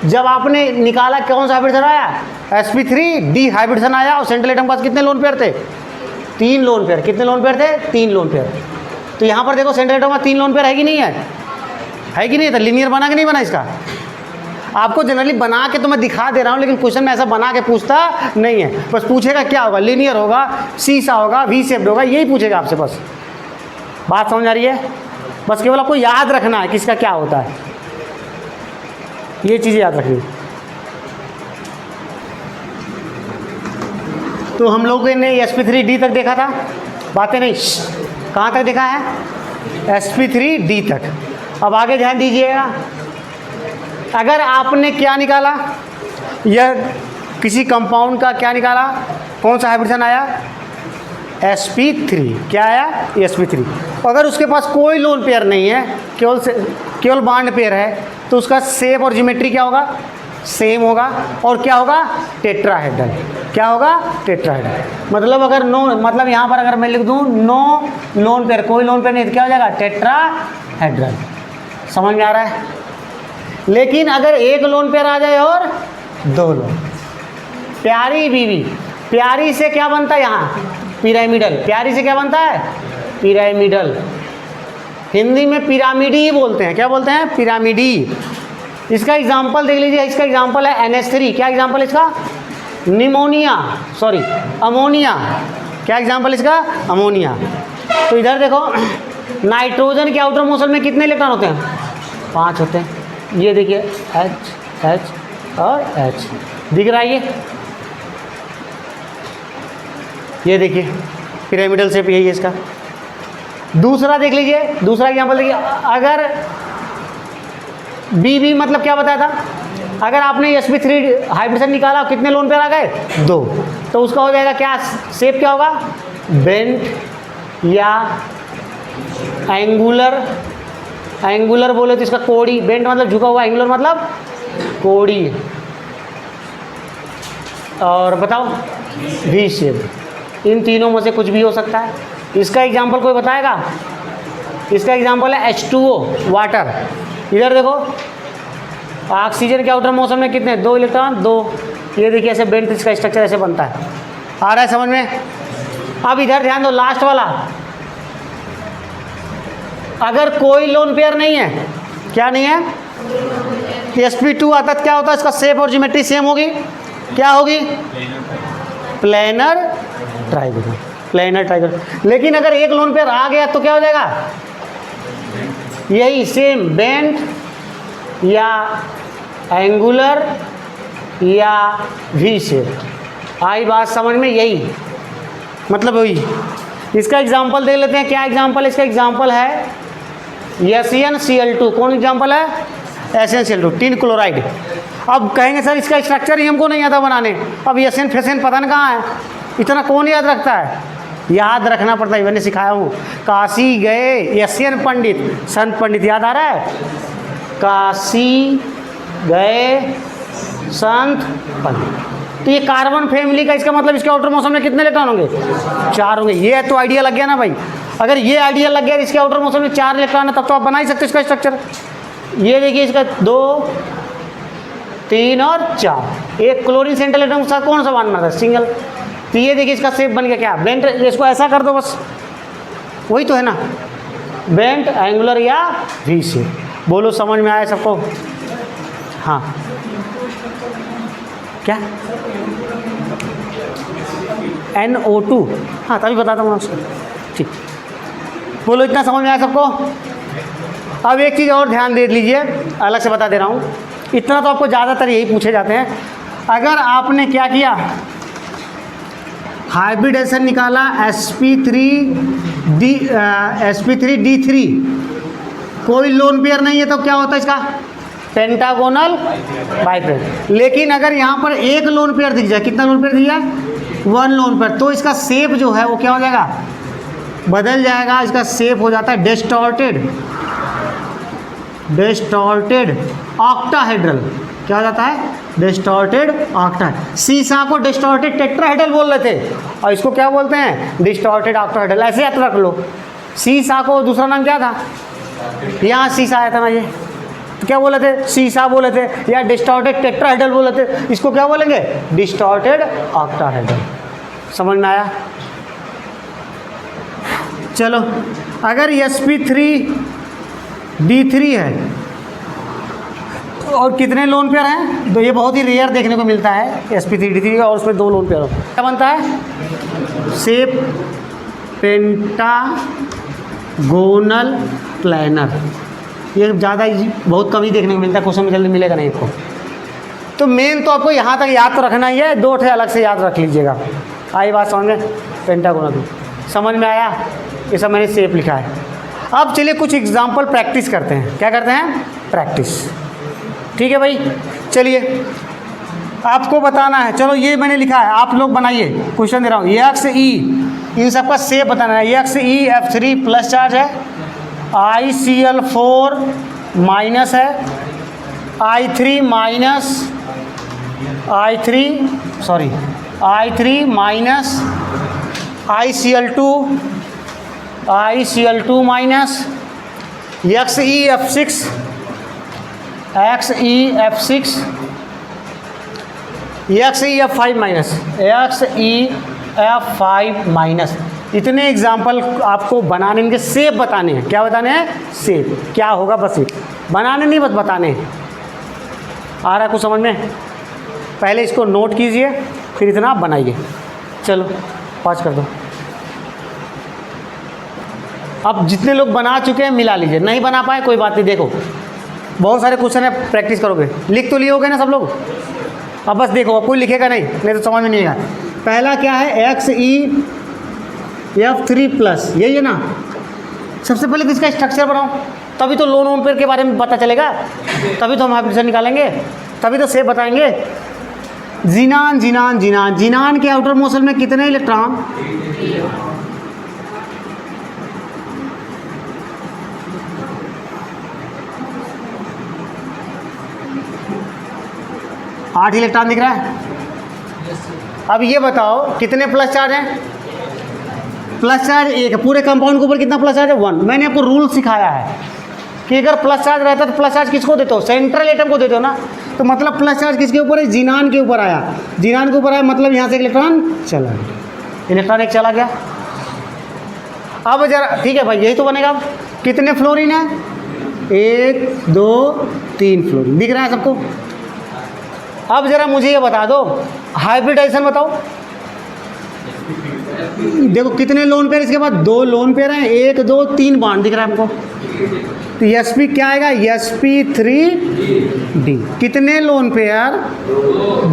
Speaker 1: जब आपने निकाला कौन सा हाइब्रिडेशन आया, sp3d हाइब्रिडेशन आया, और सेंट्रल एटम के पास कितने लोन पेयर थे, 3 लोन पेयर। कितने लोन पेयर थे, 3 लोन पेयर। तो यहाँ पर देखो सेंट्रल एटम का 3 लोन पेयर है कि नहीं है, है कि नहीं, तो लीनियर बना कि नहीं बना इसका। आपको जनरली बना के तो मैं दिखा दे रहा हूँ, लेकिन क्वेश्चन में ऐसा बना के पूछता नहीं है। बस पूछेगा क्या होगा, लीनियर होगा, सीसा होगा, वी शेप्ड होगा, यही पूछेगा आपसे। बस बात समझ आ रही है, बस केवल आपको याद रखना है किसका क्या होता है, ये चीज़ें याद रखनी। तो हम लोगों ने sp3d तक देखा था, बातें नहीं, कहाँ तक देखा है, sp3d तक। अब आगे ध्यान दीजिएगा, अगर आपने क्या निकाला, यह किसी कंपाउंड का क्या निकाला, कौन सा हाइब्रिडेशन आया, sp3। क्या आया, sp3। अगर उसके पास कोई लोन पेयर नहीं है, केवल बॉन्ड पेयर है, तो उसका शेप और ज्योमेट्री क्या होगा, सेम होगा। और क्या होगा, टेट्राहेड्रल। क्या होगा, टेट्राहेड्रल। मतलब अगर नो, मतलब यहाँ पर अगर मैं लिख दूँ नो लोन पेयर, कोई लोन पेयर नहीं, तो क्या हो जाएगा, टेट्राहेड्रल। समझ में आ रहा है। लेकिन अगर एक लोन पेयर आ जाए और 2 लोन, प्यारी बीवी, प्यारी से क्या बनता है यहाँ, पिरामिडल। प्यारी से क्या बनता है, पिरामिडल। हिंदी में पिरामिडी ही बोलते हैं, क्या बोलते हैं, पिरामिडी। इसका एग्जाम्पल देख लीजिए, इसका एग्जाम्पल है NH3। क्या एग्जाम्पल इसका, निमोनिया, सॉरी अमोनिया। क्या एग्जाम्पल इसका, अमोनिया। तो इधर देखो, नाइट्रोजन के आउटर मोशन में कितने इलेक्ट्रॉन होते हैं, 5 होते हैं। ये देखिए H H और H दिख रहा है, ये देखिए पिरामिडल शेप यही है इसका। दूसरा देख लीजिए, दूसरा एग्जांपल देखिए, अगर बी मतलब क्या बताया था, अगर आपने sp3 हाइब्रिडेशन निकाला, कितने लोन पेयर आ गए, 2, तो उसका हो जाएगा क्या, शेप क्या होगा, बेंट या एंगुलर, एंगुलर बोले तो इसका कोड़ी, बेंट मतलब झुका हुआ, एंगुलर मतलब कोड़ी, और बताओ वी शेप। इन तीनों में से कुछ भी हो सकता है। इसका एग्जाम्पल कोई बताएगा? इसका एग्जाम्पल है H2O वाटर। इधर देखो, ऑक्सीजन के आउटर मोशन में कितने, 2 इलेक्ट्रॉन 2। ये देखिए ऐसे बेंट, इसका स्ट्रक्चर ऐसे बनता है। आ रहा है समझ में? अब इधर ध्यान दो, लास्ट वाला, अगर कोई लोन पेयर नहीं है, क्या नहीं है, sp2 आता क्या होता है, इसका शेप और ज्योमेट्री सेम होगी, क्या होगी, प्लेनर ट्राइगोनल, प्लेनर ट्राइगोनल। लेकिन अगर एक लोन पेयर आ गया तो क्या हो जाएगा, यही सेम बेंट या एंगुलर या वी शेप। आई बात समझ में? यही मतलब वही। इसका एग्जाम्पल देख लेते हैं, क्या एग्जाम्पल है इसका? एग्जाम्पल है SnCl2। कौन एग्जाम्पल है? SnCl2, tin chloride. अब कहेंगे सर इसका स्ट्रक्चर ही हमको नहीं आता बनाने, अब Sn फेसन पता नहीं कहाँ है, इतना कौन याद रखता है? याद रखना पड़ता है, मैंने सिखाया हूँ। काशी गए SN पंडित, संत पंडित, याद आ रहा है? काशी गए संत पंडित। तो ये कार्बन फैमिली का, इसका मतलब इसके आउटर मोशन में कितने इलेक्ट्रॉन होंगे? 4 होंगे। ये तो आइडिया लग गया ना भाई। अगर ये आइडिया लग गया इसके आउटर मोशन में 4 इलेक्ट्रॉन है, तब तो आप बना ही सकते इसका स्ट्रक्चर। ये देखिए इसका 2, 3 और 4। एक क्लोरीन सेंट्रल एटम के साथ कौन सा बनना था? सिंगल। तो ये देखिए इसका शेप बन गया क्या, बेंट। इसको ऐसा कर दो बस, वही तो है ना, बेंट, एंगुलर या वी शेप। बोलो समझ में आया सबको? हाँ, क्या NO2? हाँ तभी बताता हूँ उसको। ठीक, बोलो इतना समझ में आया सबको? अब एक चीज़ और ध्यान दे लीजिए, अलग से बता दे रहा हूँ। इतना तो आपको ज़्यादातर यही पूछे जाते हैं। अगर आपने क्या किया, हाइब्रिडेशन निकाला sp3d3, कोई लोन पेयर नहीं है तो क्या होता है इसका? पेंटागोनल बाइप्लेट। लेकिन अगर यहाँ पर एक लोन पेयर दिख जाए, कितना लोन पेयर दिख जाए? 1 लोन पेयर, तो इसका शेप जो है वो क्या हो जाएगा? बदल जाएगा। इसका शेप हो जाता है डिस्टॉर्टेड ऑक्टाहेड्रल। क्या हो जाता है? Distorted octahedral. सीसा को डिस्टॉर्टेड टेट्राहेड्रल बोल रहे थे, और इसको क्या बोलते हैं? Distorted octahedral. ऐसे याद रख लो। सीसा को दूसरा नाम क्या था? यहाँ सीसा आया था ना, ये तो क्या बोले थे? सीसा बोले थे, या डिस्टॉर्टेड टेट्राहेड्रल बोले थे। इसको क्या बोलेंगे? Distorted octahedral. समझ में आया? चलो, अगर sp3d3 है और कितने लोन पेयर हैं? तो ये बहुत ही रेयर देखने को मिलता है sp3d3, और उसमें 2 लोन पेयर। क्या बनता है? Shape pentagonal planar. ये ज़्यादा बहुत कम ही देखने को मिलता है, क्वेश्चन में जल्दी मिलेगा नहीं आपको। तो मेन तो आपको यहाँ तक याद तो रखना ही है, 2 ठे अलग से याद रख लीजिएगा। आई बात समझ में? पेंटागोनल समझ में आया? ये सब मैंने शेप लिखा है। अब चलिए कुछ एग्जाम्पल प्रैक्टिस करते हैं। क्या करते हैं? प्रैक्टिस। ठीक है भाई, चलिए आपको बताना है। चलो ये मैंने लिखा है, आप लोग बनाइए। क्वेश्चन दे रहा हूँ, XE, इन सबका शेप बताना है। XE F3 प्लस चार्ज है, ICl4 माइनस है, I3 minus, ICl2 minus, XE F5 minus. इतने एग्जाम्पल आपको बनाने, इनके शेप बताने हैं। क्या बताने हैं? शेप क्या होगा, बस ये बनाने नहीं, बस बताने हैं। आ रहा है कुछ समझ में? पहले इसको नोट कीजिए, फिर इतना आप बनाइए। चलो पॉज कर दो। अब जितने लोग बना चुके हैं मिला लीजिए, नहीं बना पाए कोई बात नहीं। देखो बहुत सारे क्वेश्चन है, प्रैक्टिस करोगे। लिख तो लिए होगे ना सब लोग? अब बस देखो, अब कोई लिखेगा नहीं तो समझ में नहीं आएगा। पहला क्या है? XE F3 प्लस, यही है ना। सबसे पहले तो इसका स्ट्रक्चर बनाओ, तभी तो लोन पेयर के बारे में पता चलेगा, तभी तो हम हाइब्रिडेशन निकालेंगे, तभी तो शेप बताएंगे। जिनान के आउटर मोशन में कितने इलेक्ट्रॉन? 8 इलेक्ट्रॉन दिख रहा है। अब ये बताओ कितने प्लस चार्ज हैं? प्लस चार्ज एक है। पूरे कंपाउंड के ऊपर कितना प्लस चार्ज है? 1। मैंने आपको रूल सिखाया है कि अगर प्लस चार्ज रहता तो प्लस चार्ज किसको देते हो? सेंट्रल एटम को देते हो ना। तो मतलब प्लस चार्ज किसके ऊपर है? जिनान के ऊपर आया। जिनान के ऊपर आया मतलब यहाँ से इलेक्ट्रॉन चला गया, इलेक्ट्रॉन एक चला गया। अब जरा ठीक है भाई, यही तो बनेगा। अब कितने फ्लोरीन है? 1 2 3 फ्लोरीन दिख रहा है सबको। अब जरा मुझे ये बता दो, हाइब्रिडाइजेशन बताओ। देखो कितने लोन पेयर इसके बाद? 2 लोन पेयर हैं, 1 2 3 बॉन्ड दिख रहा है हमको। तो sp क्या आएगा? sp3d। कितने लोन पेयर?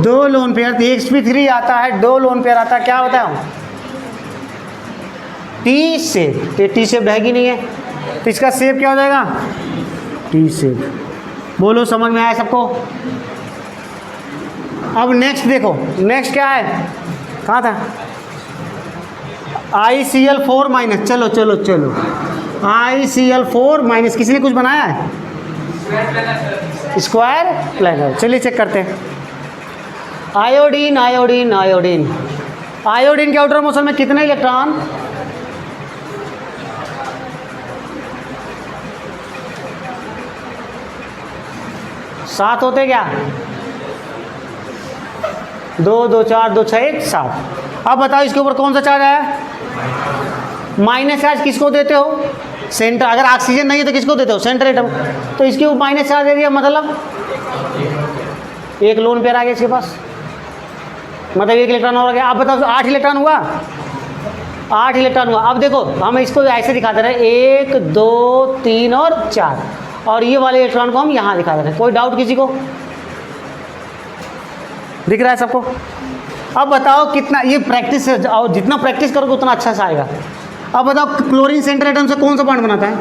Speaker 1: 2 lone pair. तो sp3 आता है, 2 लोन पेयर आता है, क्या होता है? T shape. तो टी शेप रहेगी नहीं है, तो इसका शेप क्या हो जाएगा? T shape. बोलो समझ में आया सबको? अब नेक्स्ट देखो, नेक्स्ट क्या है? कहाँ था? ICl4 minus. चलो चलो चलो, ICl4 माइनस। किसी ने कुछ बनाया है? Square planar. चलिए चेक करते हैं। Iodine iodine iodine. आयोडीन के आउटर मोशन में कितने इलेक्ट्रॉन? 7 होते क्या? 2 2 4 2 6 1 7। अब बताओ इसके ऊपर कौन सा चार्ज आया? माइनस चार्ज किसको देते हो? सेंटर। अगर ऑक्सीजन नहीं है तो किसको देते हो? Centre atom. तो इसके ऊपर माइनस चार्ज दे दिया, मतलब 1 लोन पेयर आ गया इसके पास, मतलब 1 इलेक्ट्रॉन और आ गया। अब बताओ 8 इलेक्ट्रॉन हुआ? 8 इलेक्ट्रॉन हुआ। अब देखो हम इसको ऐसे दिखा दे रहे हैं, 1 2 3 और 4, और ये वाले इलेक्ट्रॉन को हम यहाँ दिखा दे रहे हैं। कोई डाउट किसी को? दिख रहा है सबको? अब बताओ कितना ये प्रैक्टिस है, और जितना प्रैक्टिस करोगे उतना अच्छा से आएगा। अब बताओ क्लोरीन सेंटर एटम से कौन सा बॉन्ड बनाता है?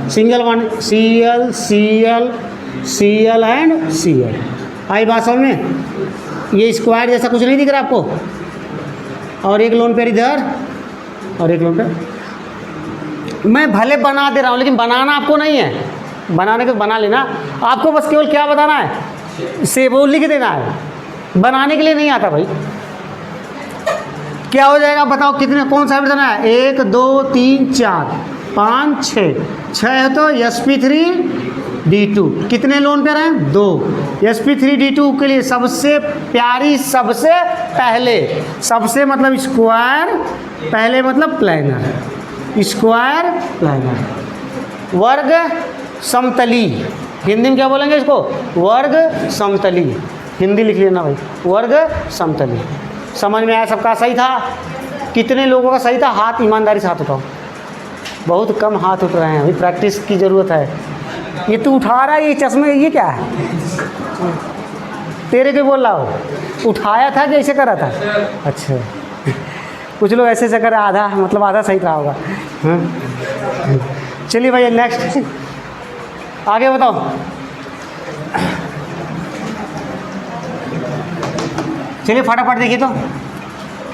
Speaker 1: Single bond. Cl Cl Cl and Cl। आई बात समझ में? ये स्क्वायर जैसा कुछ नहीं दिख रहा आपको? और 1 लोन पेयर इधर और 1 लोन पेयर। मैं भले बना दे रहा हूँ, लेकिन बनाना आपको नहीं है। बनाने को बना लेना, आपको बस केवल क्या बताना है? से वो लिख देना है, बनाने के लिए नहीं आता भाई। क्या हो जाएगा बताओ? कितने कौन सा हाइब्रिड है? 1 2 3 4 5 6 है तो sp3d2। कितने लोन पेयर हैं? 2। sp3d2 के लिए सबसे प्यारी, सबसे पहले, सबसे मतलब स्क्वायर, पहले मतलब प्लानर, स्क्वायर प्लानर, वर्ग समतली। हिंदी में क्या बोलेंगे इसको? वर्ग समतली। हिंदी लिख लेना भाई, वर्ग समतली। समझ में आया सबका? सही था? कितने लोगों का सही था? हाथ ईमानदारी से हाथ उठाओ। बहुत कम हाथ उठ रहे हैं, अभी प्रैक्टिस की ज़रूरत है। ये तू उठा रहा है, ये चश्मे, ये क्या है? तेरे को बोल रहा हो? उठाया था कि ऐसे करा था? अच्छा, कुछ लोग ऐसे ऐसे करे, आधा मतलब आधा सही रहा होगा। हाँ चलिए भैया नेक्स्ट आगे बताओ। चलिए फटाफट देखिए तो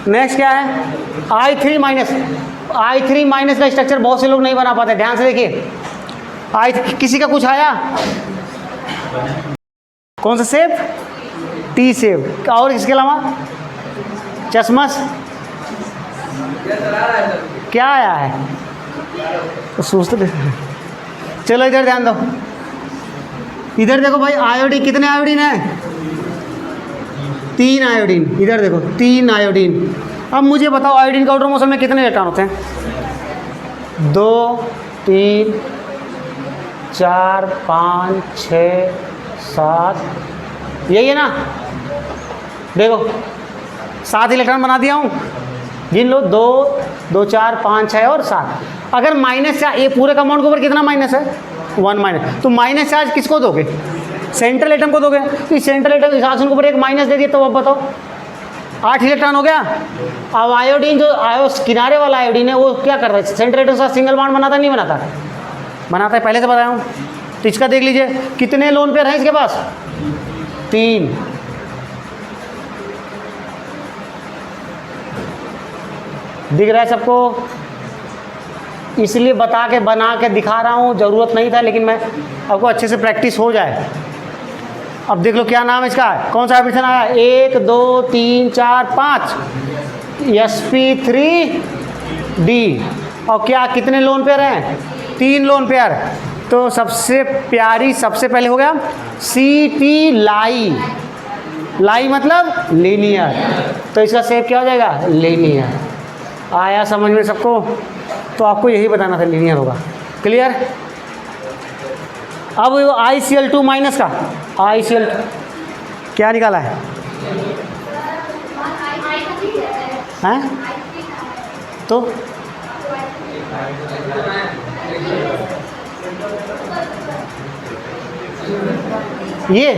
Speaker 1: नेक्स्ट क्या है? I3 minus. I3 माइनस का स्ट्रक्चर बहुत से लोग नहीं बना पाते, ध्यान से देखिए। किसी का कुछ आया? कौन सा शेप? T shape. और इसके अलावा चश्मस क्या आया है? तो सोचते चलो इधर ध्यान दो, इधर देखो भाई। आयोडीन, कितने आयोडीन है? 3 आयोडीन। इधर देखो 3 आयोडीन। अब मुझे बताओ आयोडीन का आउटर मोशन में कितने इलेक्ट्रॉन होते हैं? 2 3 4 5 6 7, यही है ना? देखो 7 इलेक्ट्रॉन बना दिया हूँ, गिन लो। 2 2 4 5 6 और 7। अगर माइनस चार्ज, ये पूरे कंपाउंड के ऊपर कितना माइनस है? 1 माइनस। तो माइनस चार्ज किसको दोगे? सेंट्रल एटम को दोगे। तो सेंट्रल एटम के आसन के ऊपर एक माइनस दे दिया, तो अब बताओ 8 इलेक्ट्रॉन हो गया। अब आयोडीन जो किनारे वाला आयोडीन है वो क्या करता है? सेंट्रल एटम के साथ सिंगल बॉन्ड बनाता नहीं बनाता? बनाता है, पहले से बताया हूँ। तो इसका देख लीजिए कितने लोन पेयर हैं इसके पास? 3। दिख रहा है सबको? इसलिए बता के बना के दिखा रहा हूँ, ज़रूरत नहीं था, लेकिन मैं आपको अच्छे से प्रैक्टिस हो जाए। अब देख लो क्या नाम है इसका, कौन सा हाइब्रिडेशन आया, 1 2 3 4 5 sp3d। और क्या कितने लोन पेयर हैं, 3 लोन पेयर। तो सबसे प्यारी सबसे पहले हो गया ct लाई, लाई मतलब लीनियर, तो इसका शेप क्या हो जाएगा, लीनियर। आया समझ में सबको, तो आपको यही बताना था लीनियर होगा। क्लियर। अब वो ICl2 माइनस का ICl क्या निकाला है, हैं? तो ये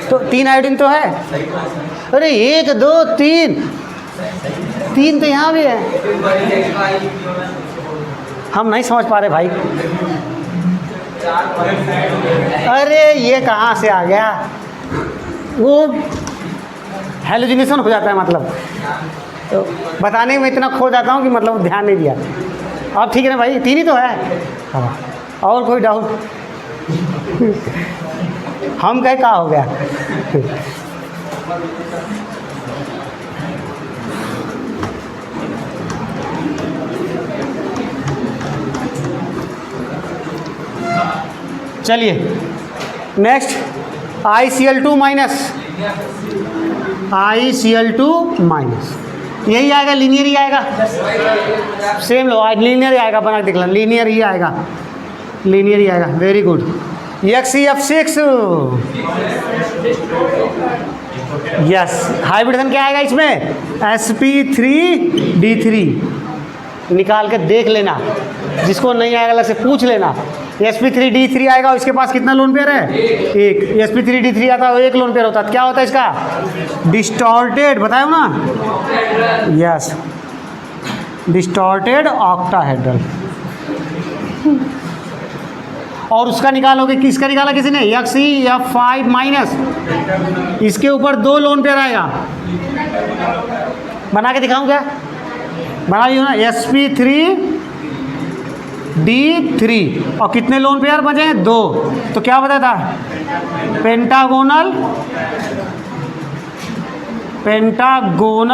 Speaker 1: तो 3 आयोडीन तो है, अरे 1 2 3 3 तो यहाँ भी है, हम नहीं समझ पा रहे भाई। अरे ये कहाँ से आ गया, वो हेलोजिनेशन हो जाता है, मतलब तो बताने में इतना खो जाता हूँ कि मतलब ध्यान नहीं दिया। अब ठीक है ना भाई, 3 ही तो है। हाँ, और कोई डाउट? हम कहे क्या हो गया। चलिए next ICl2 minus, ICl2 minus यही आएगा, लीनियर ही आएगा, सेम लो लीनियर ही आएगा, बना के देख लो, लीनियर ही आएगा, लीनियर ही आएगा। Very good. XCF6 yes, hybridisation क्या आएगा इसमें, sp3d3। निकाल के देख लेना, जिसको नहीं आएगा अलग से पूछ लेना। sp3d3 आएगा, इसके पास कितना लोन पेयर है, 1। sp3d3 आता है 1 लोन पेयर होता है, क्या होता है इसका, डिस्टॉर्टेड, बताया ना, यस डिस्टॉर्टेड ऑक्टाहेड्रल। और उसका निकालोगे, किसका निकाला किसी ने, XCF5 माइनस, इसके ऊपर 2 लोन पेयर आएगा, बना के दिखाऊं क्या, बना लियो ना, sp3d3 और कितने लोन पेयर बचे हैं, 2। तो क्या बताया था, पेंटागोनल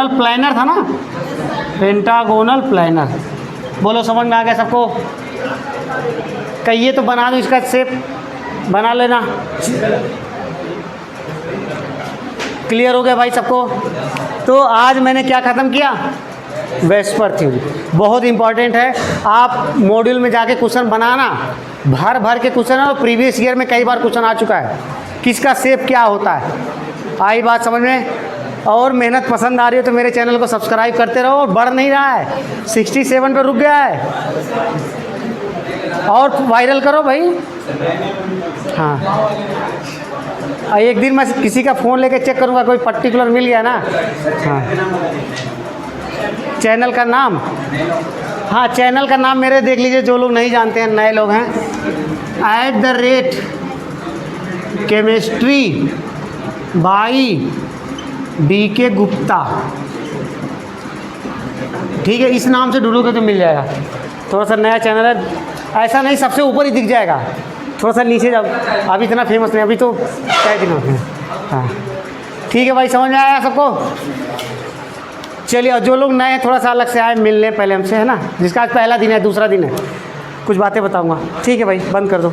Speaker 1: प्लानर था ना, पेंटागोनल प्लानर। बोलो समझ में आ गया सबको, कहिए तो बना दो, इसका शेप बना लेना। क्लियर हो गया भाई सबको। तो आज मैंने क्या ख़त्म किया, वेस्पर थ्योरी बहुत इंपॉर्टेंट है। आप मॉड्यूल में जाके क्वेश्चन बनाना, भर भर के क्वेश्चन है, और प्रीवियस ईयर में कई बार क्वेश्चन आ चुका है, किसका शेप क्या होता है। आई बात समझ में। और मेहनत पसंद आ रही हो तो मेरे चैनल को सब्सक्राइब करते रहो, बढ़ नहीं रहा है, 67 पे रुक गया है, और वायरल करो भाई। हाँ, एक दिन मैं किसी का फ़ोन लेके चेक करूँगा, कोई पर्टिकुलर मिल गया ना। हाँ, चैनल का नाम, हाँ चैनल का नाम मेरे देख लीजिए, जो लोग नहीं जानते हैं, नए लोग हैं, @केमिस्ट्री बाई BK गुप्ता, ठीक है, इस नाम से ढूंढोगे तो मिल जाएगा। थोड़ा सा नया चैनल है, ऐसा नहीं सबसे ऊपर ही दिख जाएगा, थोड़ा सा नीचे जाओ, अभी इतना फेमस नहीं, अभी तो कई दिन होते हैं। हाँ ठीक है भाई, समझ में आया सबको। चलिए, और जो लोग नए हैं थोड़ा सा अलग से आए मिलने पहले हमसे, है ना, जिसका आज पहला दिन है, दूसरा दिन है, कुछ बातें बताऊंगा। ठीक है भाई, बंद कर दो।